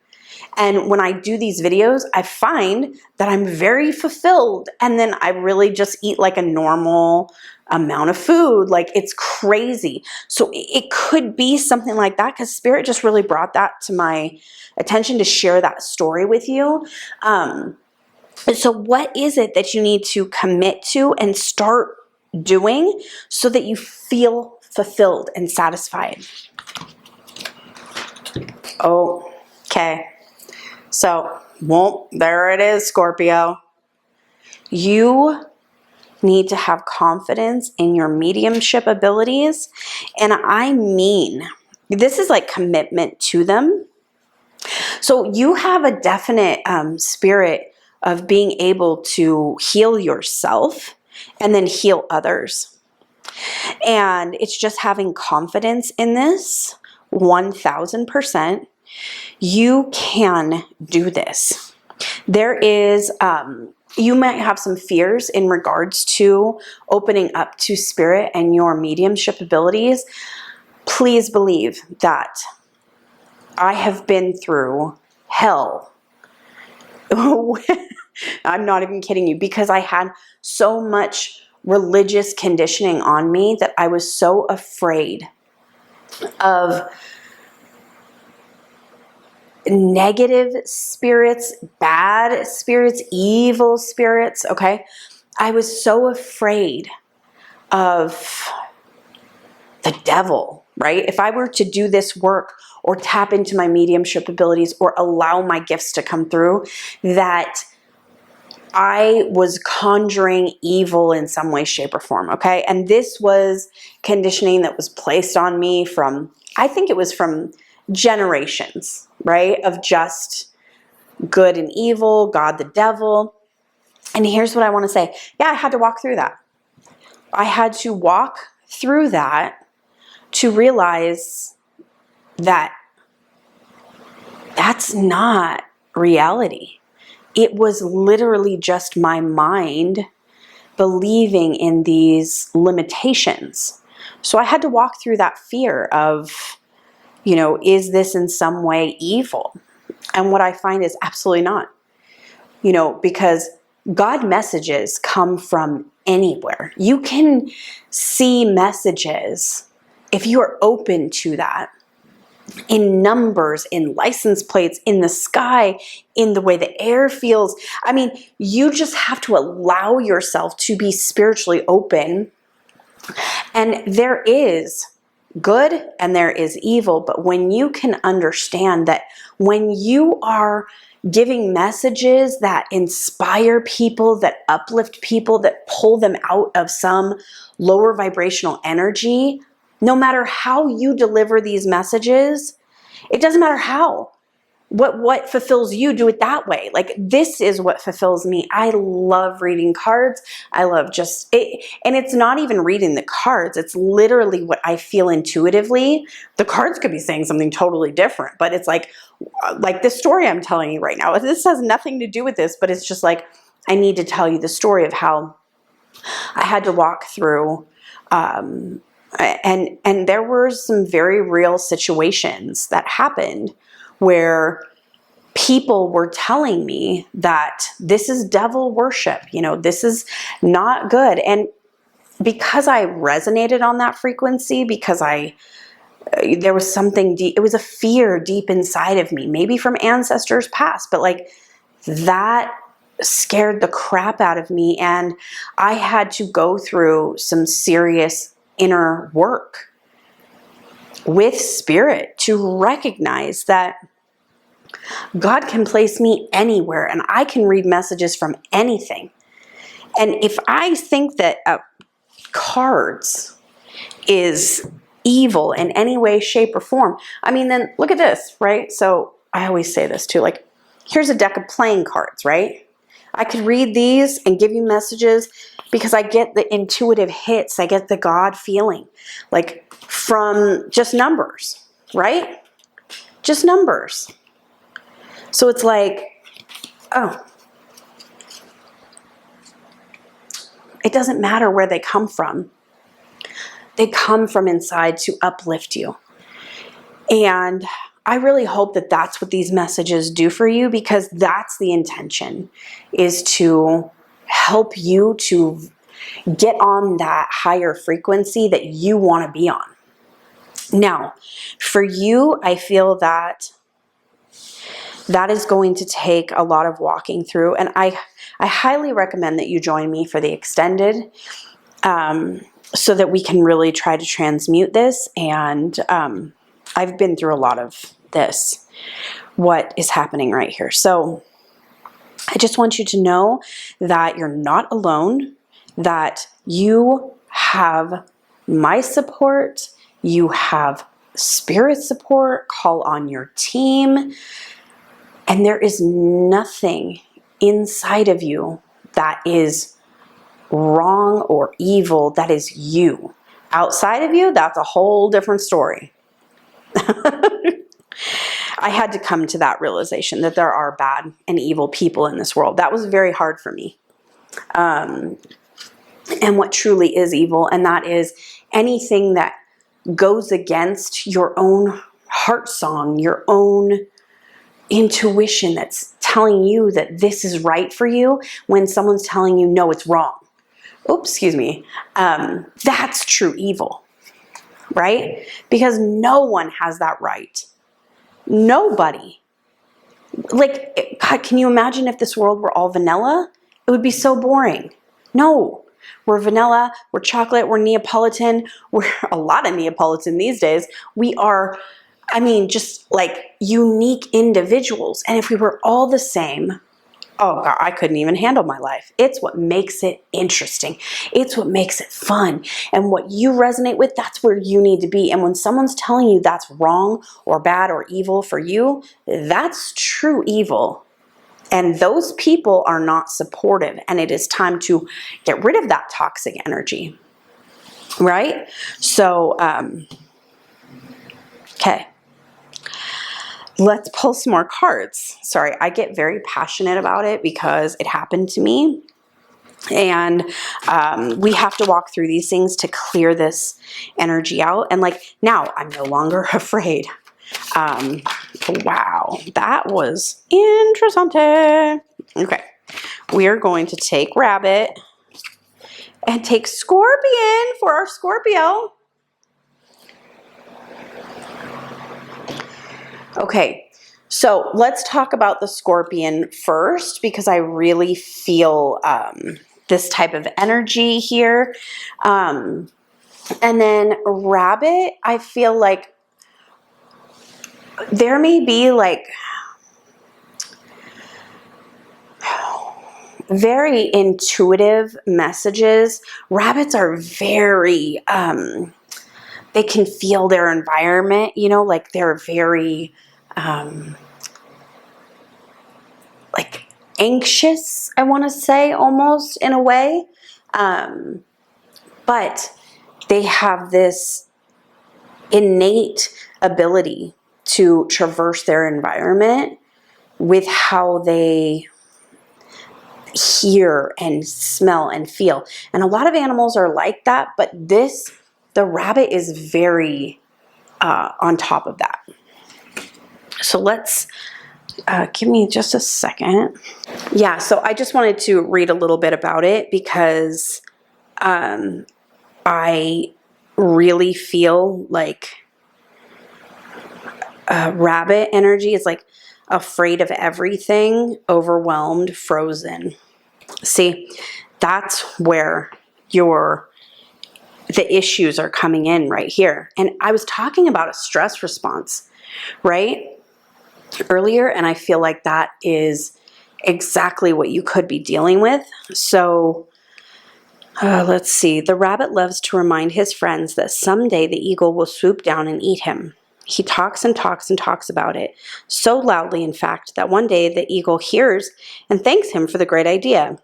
And when I do these videos, I find that I'm very fulfilled. And then I really just eat like a normal amount of food. Like, it's crazy. So it could be something like that, because Spirit just really brought that to my attention to share that story with you. So what is it that you need to commit to and start doing so that you feel fulfilled and satisfied? Oh, okay. So, well, there it is, Scorpio. You need to have confidence in your mediumship abilities. And I mean, this is like commitment to them. So you have a definite spirit of being able to heal yourself and then heal others. And it's just having confidence in this 1000%. You can do this. There is, you might have some fears in regards to opening up to Spirit and your mediumship abilities. Please believe that I have been through hell. I'm not even kidding you, because I had so much religious conditioning on me that I was so afraid of negative spirits, bad spirits, evil spirits, okay? I was so afraid of the devil, right? If I were to do this work or tap into my mediumship abilities or allow my gifts to come through, that I was conjuring evil in some way, shape, or form, okay? And this was conditioning that was placed on me from, I think it was from generations, right? Of just good and evil, God the devil. And here's what I want to say. Yeah, I had to walk through that. I had to walk through that to realize that that's not reality. It was literally just my mind believing in these limitations. So I had to walk through that fear of, you know, is this in some way evil? And what I find is absolutely not. You know, because God messages come from anywhere. You can see messages, if you are open to that, in numbers, in license plates, in the sky, in the way the air feels. I mean, you just have to allow yourself to be spiritually open. And there is good and there is evil, but when you can understand that when you are giving messages that inspire people, that uplift people, that pull them out of some lower vibrational energy, no matter how you deliver these messages, it doesn't matter how. What fulfills you, do it that way. Like, this is what fulfills me. I love reading cards. I love just it. And it's not even reading the cards. It's literally what I feel intuitively. The cards could be saying something totally different, but it's like this story I'm telling you right now. This has nothing to do with this, but it's just like, I need to tell you the story of how I had to walk through, and there were some very real situations that happened where people were telling me that this is devil worship, you know, this is not good. And because I resonated on that frequency, because there was something deep, it was a fear deep inside of me, maybe from ancestors past, but like that scared the crap out of me. And I had to go through some serious inner work with spirit to recognize that God can place me anywhere and I can read messages from anything. And if I think that cards is evil in any way, shape, or form, I mean, then look at this, right? So I always say this too, like, here's a deck of playing cards, right? I could read these and give you messages because I get the intuitive hits. I get the God feeling, like from just numbers, right? Just numbers. So it's like, oh, it doesn't matter where they come from. They come from inside to uplift you. And I really hope that that's what these messages do for you, because that's the intention, is to help you to get on that higher frequency that you want to be on. Now, for you, I feel that that is going to take a lot of walking through, and I highly recommend that you join me for the extended, so that we can really try to transmute this. And I've been through a lot of this, what is happening right here. So I just want you to know that you're not alone, that you have my support, you have spirit support, call on your team. And there is nothing inside of you that is wrong or evil. That is you. Outside of you, that's a whole different story. I had to come to that realization that there are bad and evil people in this world. That was very hard for me. And what truly is evil, and that is anything that goes against your own heart song, your own intuition that's telling you that this is right for you when someone's telling you, no, it's wrong. Oops, excuse me. That's true evil, right? Because no one has that right. Nobody. Like, God, can you imagine if this world were all vanilla? It would be so boring. No, We're vanilla, we're chocolate, we're Neapolitan, we're a lot of Neapolitan these days. We are, I mean, just like unique individuals. And if we were all the same, oh God, I couldn't even handle my life. It's what makes it interesting. It's what makes it fun. And what you resonate with, that's where you need to be. And when someone's telling you that's wrong or bad or evil for you, that's true evil. And those people are not supportive. And it is time to get rid of that toxic energy. Right? So, okay. Let's pull some more cards. Sorry, I get very passionate about it because it happened to me. And we have to walk through these things to clear this energy out. And like, now I'm no longer afraid. Wow, that was interesting. Okay, we are going to take Rabbit and take Scorpion for our Scorpio. Okay, so let's talk about the Scorpion first because I really feel this type of energy here. And then Rabbit, I feel like there may be like very intuitive messages. Rabbits are very, they can feel their environment, you know, like they're very, like anxious, I want to say, almost in a way. But they have this innate ability to traverse their environment with how they hear and smell and feel. And a lot of animals are like that, but the rabbit is very on top of that. So let's, give me just a second. Yeah, so I just wanted to read a little bit about it because I really feel like rabbit energy is like afraid of everything, overwhelmed, frozen. See, that's where the issues are coming in right here. And I was talking about a stress response, right? Earlier, and I feel like that is exactly what you could be dealing with. So let's see. The rabbit loves to remind his friends that someday the eagle will swoop down and eat him. He talks and talks and talks about it, so loudly, in fact, that one day the eagle hears and thanks him for the great idea.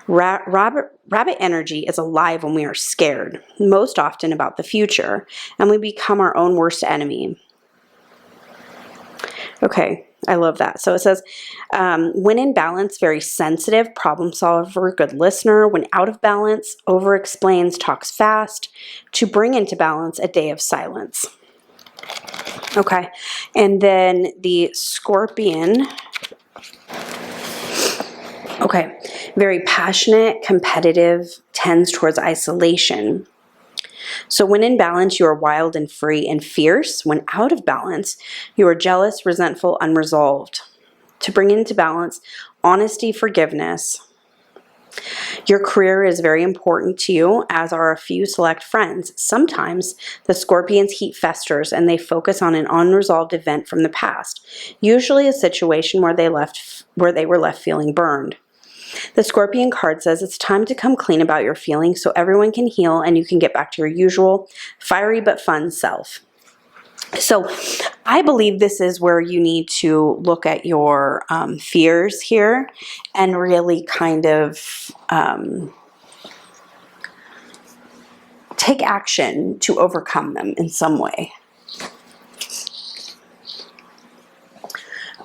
Rabbit energy is alive when we are scared, most often about the future, and we become our own worst enemy. Okay, I love that. So it says, when in balance, very sensitive, problem solver, good listener. When out of balance, over explains, talks fast. To bring into balance, a day of silence. Okay, and then the Scorpion. Okay, very passionate, competitive, tends towards isolation. So when in balance, you are wild and free and fierce. When out of balance, you are jealous, resentful, unresolved. To bring into balance, honesty, forgiveness. Your career is very important to you, as are a few select friends. Sometimes the Scorpion's heat festers and they focus on an unresolved event from the past, usually a situation where they were left feeling burned. The Scorpion card says it's time to come clean about your feelings so everyone can heal and you can get back to your usual fiery but fun self. So I believe this is where you need to look at your fears here and really kind of take action to overcome them in some way.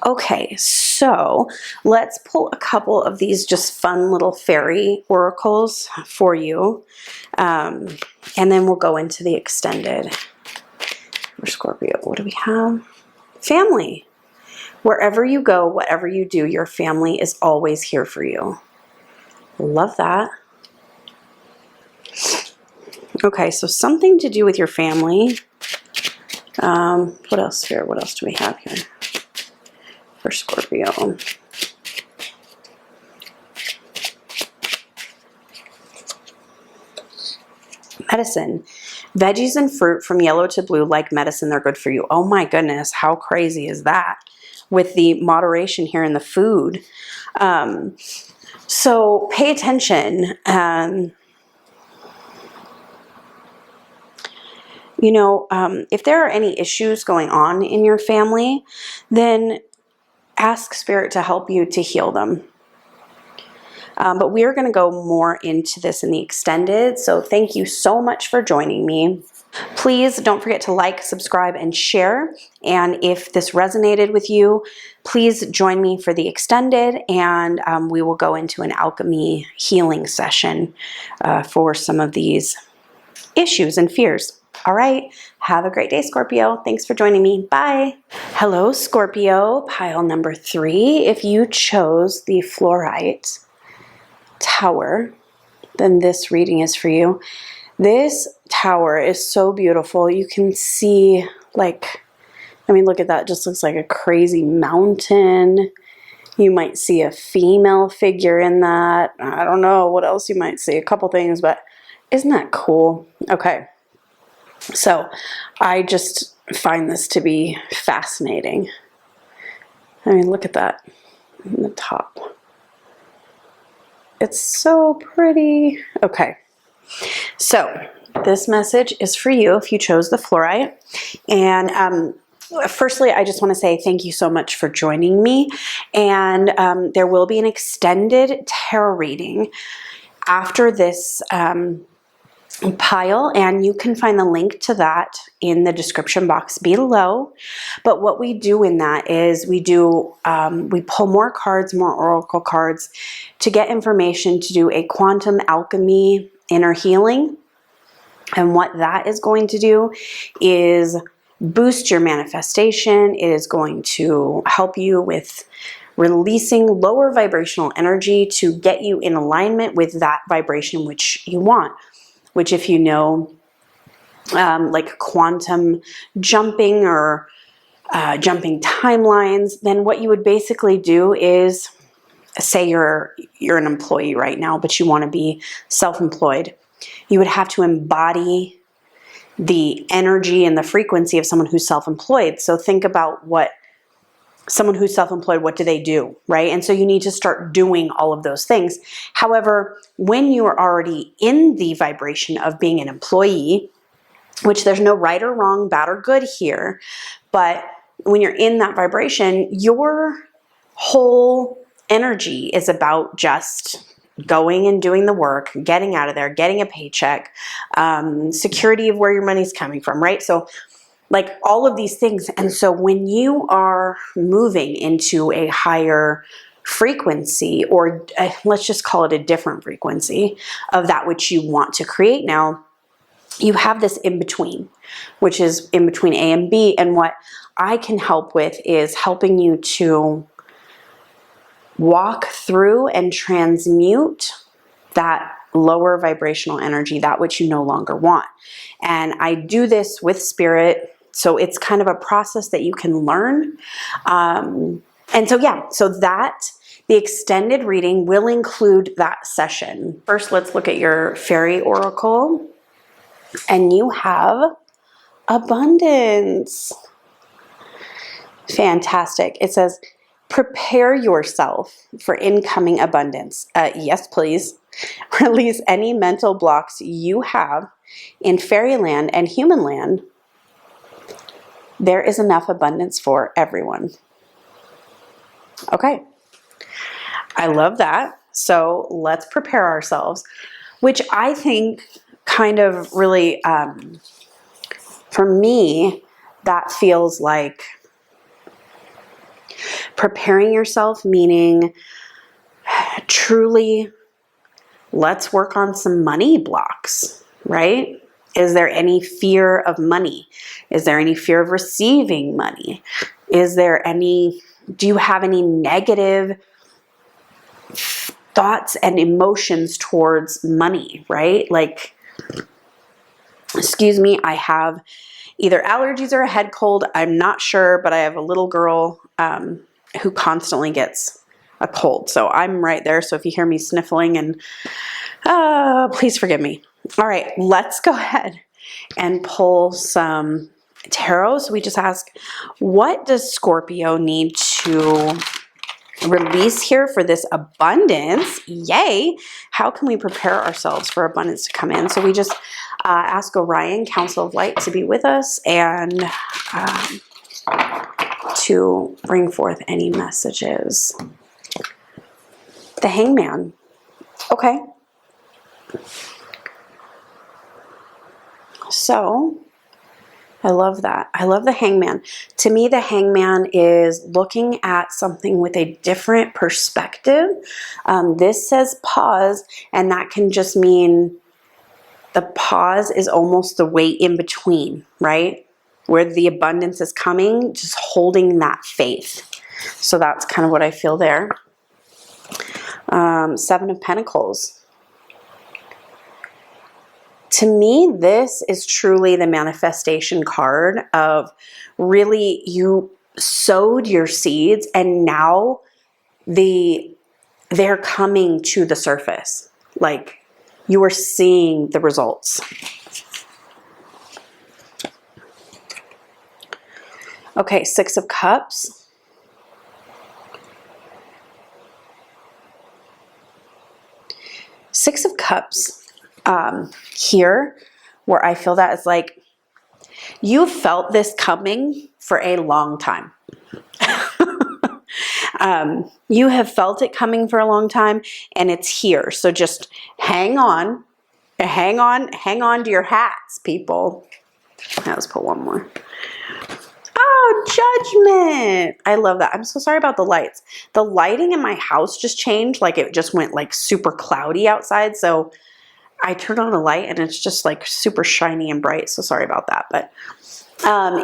Okay, so let's pull a couple of these just fun little fairy oracles for you. And then we'll go into the extended. For Scorpio, what do we have? Family. Wherever you go, whatever you do, your family is always here for you. Love that. Okay, so something to do with your family. What else here? What else do we have here for Scorpio? Medicine. Veggies and fruit from yellow to blue like medicine, they're good for you. Oh my goodness, how crazy is that? With the moderation here in the food. So pay attention. If there are any issues going on in your family, then ask Spirit to help you to heal them. But we are going to go more into this in the extended. So thank you so much for joining me. Please don't forget to like, subscribe, and share. And if this resonated with you, please join me for the extended, and we will go into an alchemy healing session for some of these issues and fears. All right. Have a great day, Scorpio. Thanks for joining me. Bye. Hello, Scorpio. Pile number 3. If you chose the fluorite tower, then this reading is for you. This tower is so beautiful. You can see, look at that. It just looks like a crazy mountain. You might see a female figure in that. I don't know what else you might see. A couple things, but isn't that cool? Okay. So I just find this to be fascinating. Look at that in the top. It's so pretty. Okay. So this message is for you if you chose the fluorite. And firstly, I just want to say thank you so much for joining me. And there will be an extended tarot reading after this pile, and you can find the link to that in the description box below. But what we do in that is we pull more cards, more oracle cards, to get information to do a quantum alchemy inner healing. And what that is going to do is boost your manifestation. It is going to help you with releasing lower vibrational energy to get you in alignment with that vibration which you want. Which, if you know, like quantum jumping or jumping timelines, then what you would basically do is, say you're an employee right now, but you want to be self-employed. You would have to embody the energy and the frequency of someone who's self-employed. So think about someone who's self-employed, what do they do, right? And so you need to start doing all of those things. However, when you are already in the vibration of being an employee, which there's no right or wrong, bad or good here, but when you're in that vibration, your whole energy is about just going and doing the work, getting out of there, getting a paycheck, security of where your money's coming from, right? So all of these things. And so when you are moving into a higher frequency, or let's just call it a different frequency of that which you want to create now, you have this in between, which is in between A and B. And what I can help with is helping you to walk through and transmute that lower vibrational energy, that which you no longer want. And I do this with Spirit. So it's kind of a process that you can learn. The extended reading will include that session. First, let's look at your fairy oracle. And you have abundance. Fantastic. It says, prepare yourself for incoming abundance. Yes, please. Release any mental blocks you have in fairyland and human land. There is enough abundance for everyone. Okay. I love that. So let's prepare ourselves, which I think kind of really, for me, that feels like preparing yourself, meaning truly, let's work on some money blocks, right? Is there any fear of money? Is there any fear of receiving money? Do you have any negative thoughts and emotions towards money, right? Excuse me, I have either allergies or a head cold. I'm not sure, but I have a little girl who constantly gets a cold. So I'm right there. So if you hear me sniffling, and please forgive me. All right, let's go ahead and pull some tarot. So we just ask, what does Scorpio need to release here for this abundance? Yay! How can we prepare ourselves for abundance to come in? So we just ask Orion Council of Light to be with us and to bring forth any messages. The Hangman. Okay. So I love that. I love the Hangman. To me, the Hangman is looking at something with a different perspective. This says pause, and that can just mean the pause is almost the wait in between, right? Where the abundance is coming, just holding that faith. So that's kind of what I feel there. Seven of Pentacles. To me, this is truly the manifestation card of really you sowed your seeds and now they're coming to the surface. Like you are seeing the results. Okay, Six of Cups. Six of Cups. Here, where I feel that is like, you felt this coming for a long time. You have felt it coming for a long time, and it's here. So just hang on to your hats, people. Let's put one more. Oh, Judgment. I love that. I'm so sorry about the lights. The lighting in my house just changed. Like it just went like super cloudy outside. So I turned on a light and it's just like super shiny and bright. So sorry about that. But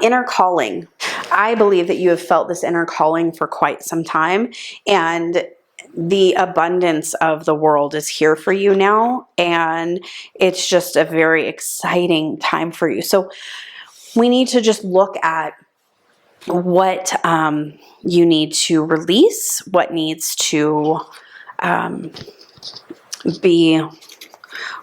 inner calling. I believe that you have felt this inner calling for quite some time, and the abundance of the world is here for you now. And it's just a very exciting time for you. So we need to just look at what you need to release, what needs to be,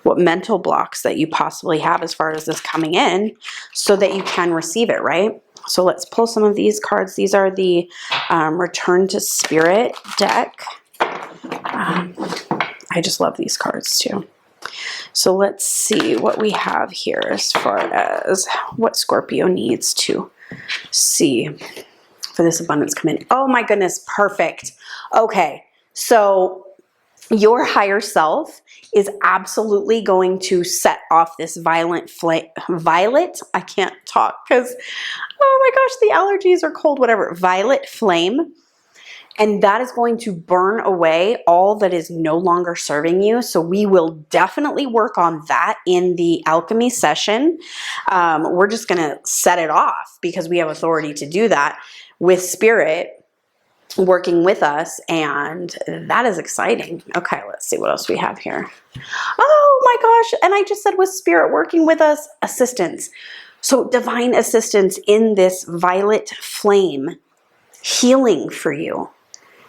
what mental blocks that you possibly have as far as this coming in so that you can receive it, right? So let's pull some of these cards. These are the Return to Spirit deck. I just love these cards too. So let's see what we have here as far as what Scorpio needs to see for this abundance come in. Oh my goodness, perfect. Okay, so your higher self is absolutely going to set off this violet, I can't talk because, oh my gosh, the allergies are cold, whatever, violet flame. And that is going to burn away all that is no longer serving you. So we will definitely work on that in the alchemy session. We're just going to set it off because we have authority to do that with Spirit working with us, and that is exciting. Okay, let's see what else we have here. Oh my gosh, and I just said with Spirit working with us, assistance. So divine assistance in this violet flame healing for you,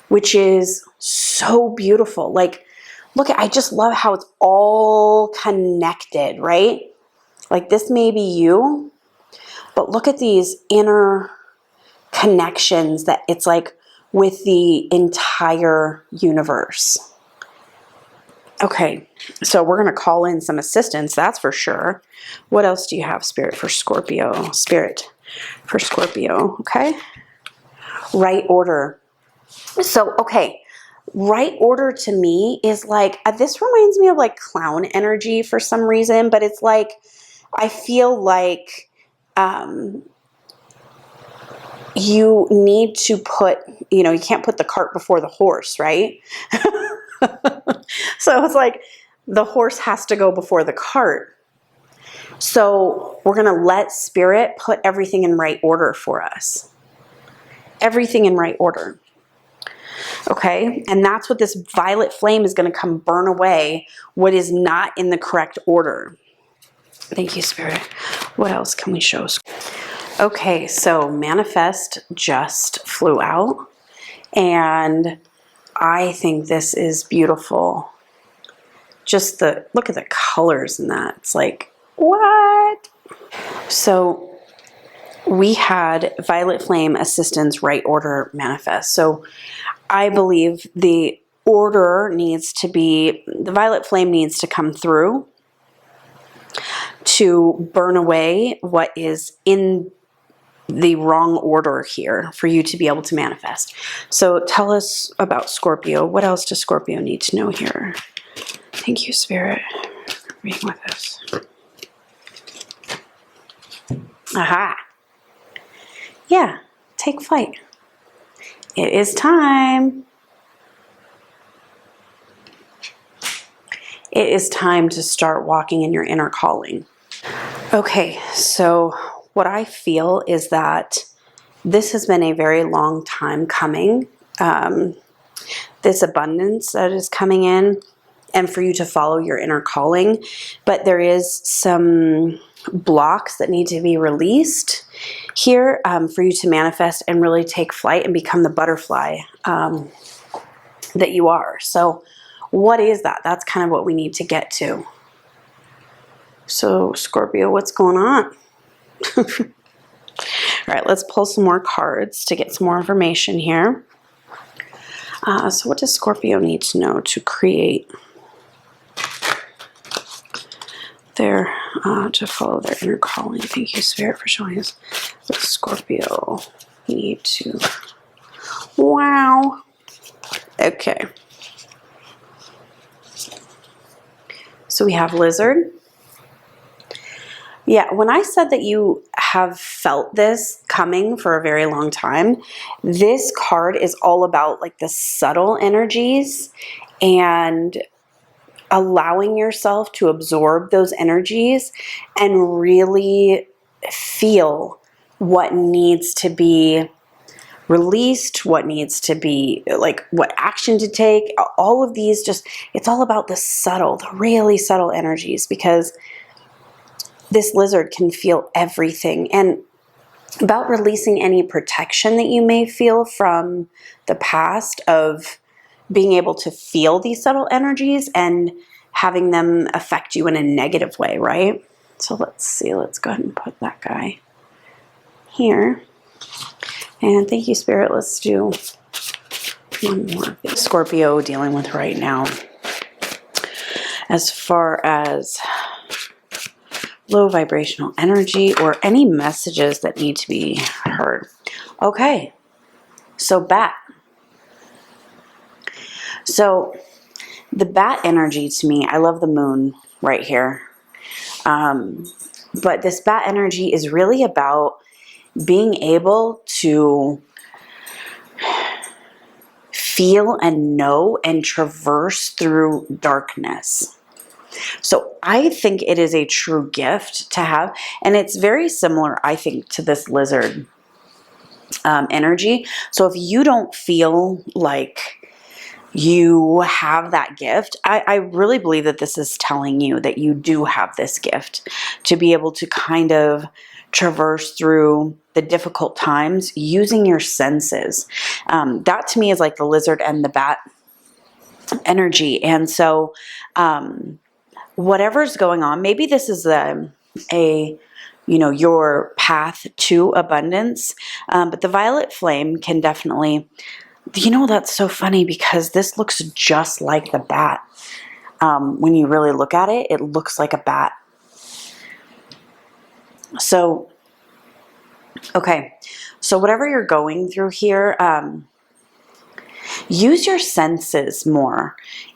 which is so beautiful. Like, look, I just love how it's all connected, right? Like this may be you, but look at these inner connections that it's like with the entire universe. Okay, so we're going to call in some assistance, that's for sure. What else do you have, Spirit, for Scorpio? Spirit for Scorpio, okay? Right order. So, okay, right order to me is like, this reminds me of like clown energy for some reason, but it's like, I feel like you need to put, you know, you can't put the cart before the horse, right? So it's like the horse has to go before the cart. So we're going to let Spirit put everything in right order for us. Everything in right order. Okay, and that's what this violet flame is going to come burn away what is not in the correct order. Thank you, Spirit. What else can we show? Okay, so Manifest just flew out, and I think this is beautiful. just look at the colors in that. It's like, what? So we had Violet Flame Assistance Right Order manifest. So I believe the order needs to be, the Violet Flame needs to come through to burn away what is in the wrong order here for you to be able to manifest. So tell us about Scorpio. What else does Scorpio need to know here? Thank you, Spirit, for being with us. Aha. Yeah, take flight. It is time. It is time to start walking in your inner calling. Okay, so what I feel is that this has been a very long time coming. This abundance that is coming in, and for you to follow your inner calling. But there is some blocks that need to be released here for you to manifest and really take flight and become the butterfly that you are. So what is that? That's kind of what we need to get to. So Scorpio, what's going on? All right, let's pull some more cards to get some more information here. So what does Scorpio need to know to create their, to follow their inner calling? Thank you, Spirit, for showing us what Scorpio need to. Wow. Okay. So we have Lizard. Yeah, when I said that you have felt this coming for a very long time, this card is all about like the subtle energies and allowing yourself to absorb those energies and really feel what needs to be released, what needs to be, like what action to take. All of these just, it's all about the subtle, the really subtle energies, because this lizard can feel everything. And about releasing any protection that you may feel from the past of being able to feel these subtle energies and having them affect you in a negative way, right? So let's see, let's go ahead and put that guy here. And thank you, Spirit. Let's do one more thing Scorpio dealing with right now. As far as low vibrational energy or any messages that need to be heard. Okay, so bat. So the bat energy to me, I love the moon right here. But this bat energy is really about being able to feel and know and traverse through darkness. So I think it is a true gift to have. And it's very similar, I think, to this lizard energy. So if you don't feel like you have that gift, I really believe that this is telling you that you do have this gift to be able to kind of traverse through the difficult times using your senses. That to me is like the lizard and the bat energy. And so whatever's going on, maybe this is your path to abundance. But the violet flame can definitely, that's so funny because this looks just like the bat. When you really look at it, it looks like a bat. So, okay. So whatever you're going through here, use your senses more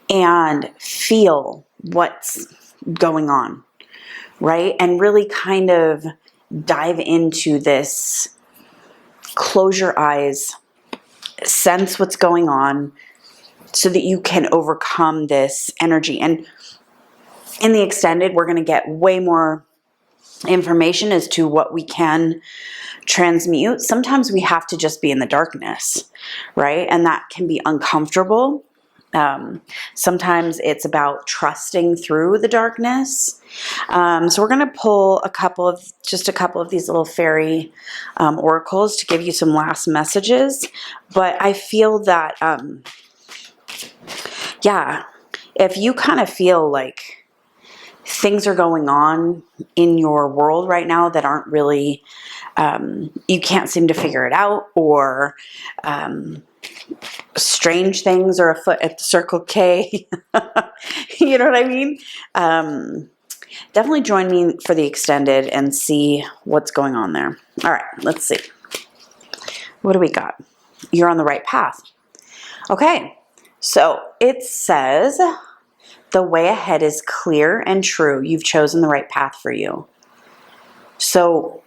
and feel what's going on, right? And really kind of dive into this, close your eyes, sense what's going on so that you can overcome this energy. And in the extended, we're going to get way more information as to what we can transmute. Sometimes we have to just be in the darkness, right? And that can be uncomfortable. Sometimes it's about trusting through the darkness. So we're going to pull just a couple of these little fairy oracles to give you some last messages. But I feel that, if you kind of feel like things are going on in your world right now that aren't really, you can't seem to figure it out, or strange things are afoot at the Circle K, you know what I mean? Definitely join me for the extended and see what's going on there. All right, let's see. What do we got? You're on the right path. Okay, so it says, the way ahead is clear and true. You've chosen the right path for you. So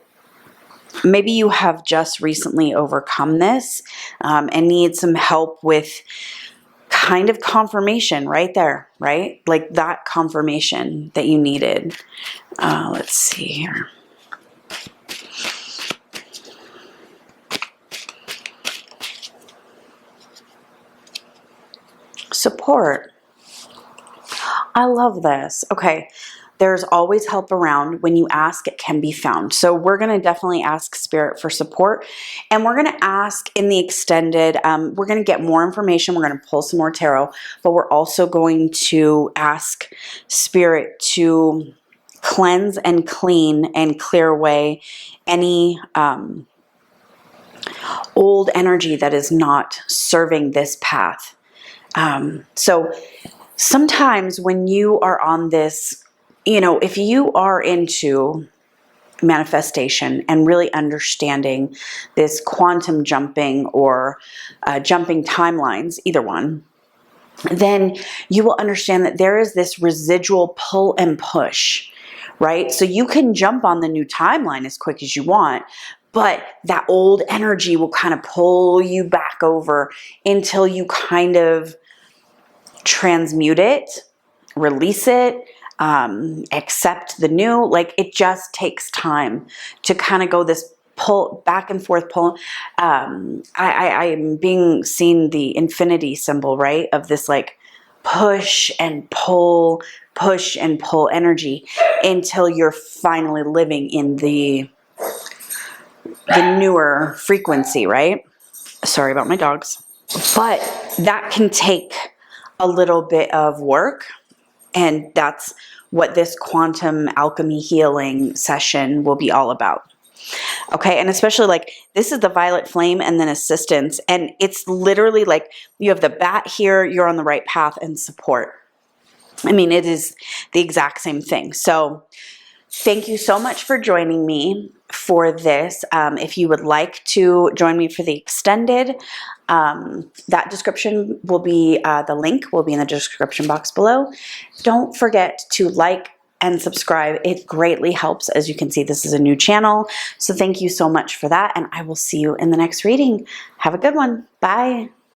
maybe you have just recently overcome this and need some help with kind of confirmation right there, right? Like that confirmation that you needed. Let's see here. Support. I love this. Okay. There's always help around. When you ask, it can be found. So we're going to definitely ask Spirit for support. And we're going to ask in the extended, we're going to get more information. We're going to pull some more tarot, but we're also going to ask Spirit to cleanse and clean and clear away any old energy that is not serving this path. So sometimes when you are on this, you know, if you are into manifestation and really understanding this quantum jumping or jumping timelines, either one, then you will understand that there is this residual pull and push, right? So you can jump on the new timeline as quick as you want, but that old energy will kind of pull you back over until you kind of transmute it, release it, accept the new. Like, it just takes time to kind of go this pull back and forth pull. I am being seen the infinity symbol, right? Of this like push and pull energy until you're finally living in the newer frequency, right? Sorry about my dogs. But that can take a little bit of work. And that's what this quantum alchemy healing session will be all about. Okay, and especially like this is the violet flame and then assistance. And it's literally like you have the bat here, you're on the right path, and support. I mean, it is the exact same thing. So thank you so much for joining me for this. If you would like to join me for the extended, that description will be, the link will be in the description box below. Don't forget to like and subscribe. It greatly helps. As you can see, this is a new channel. So thank you so much for that. And I will see you in the next reading. Have a good one. Bye.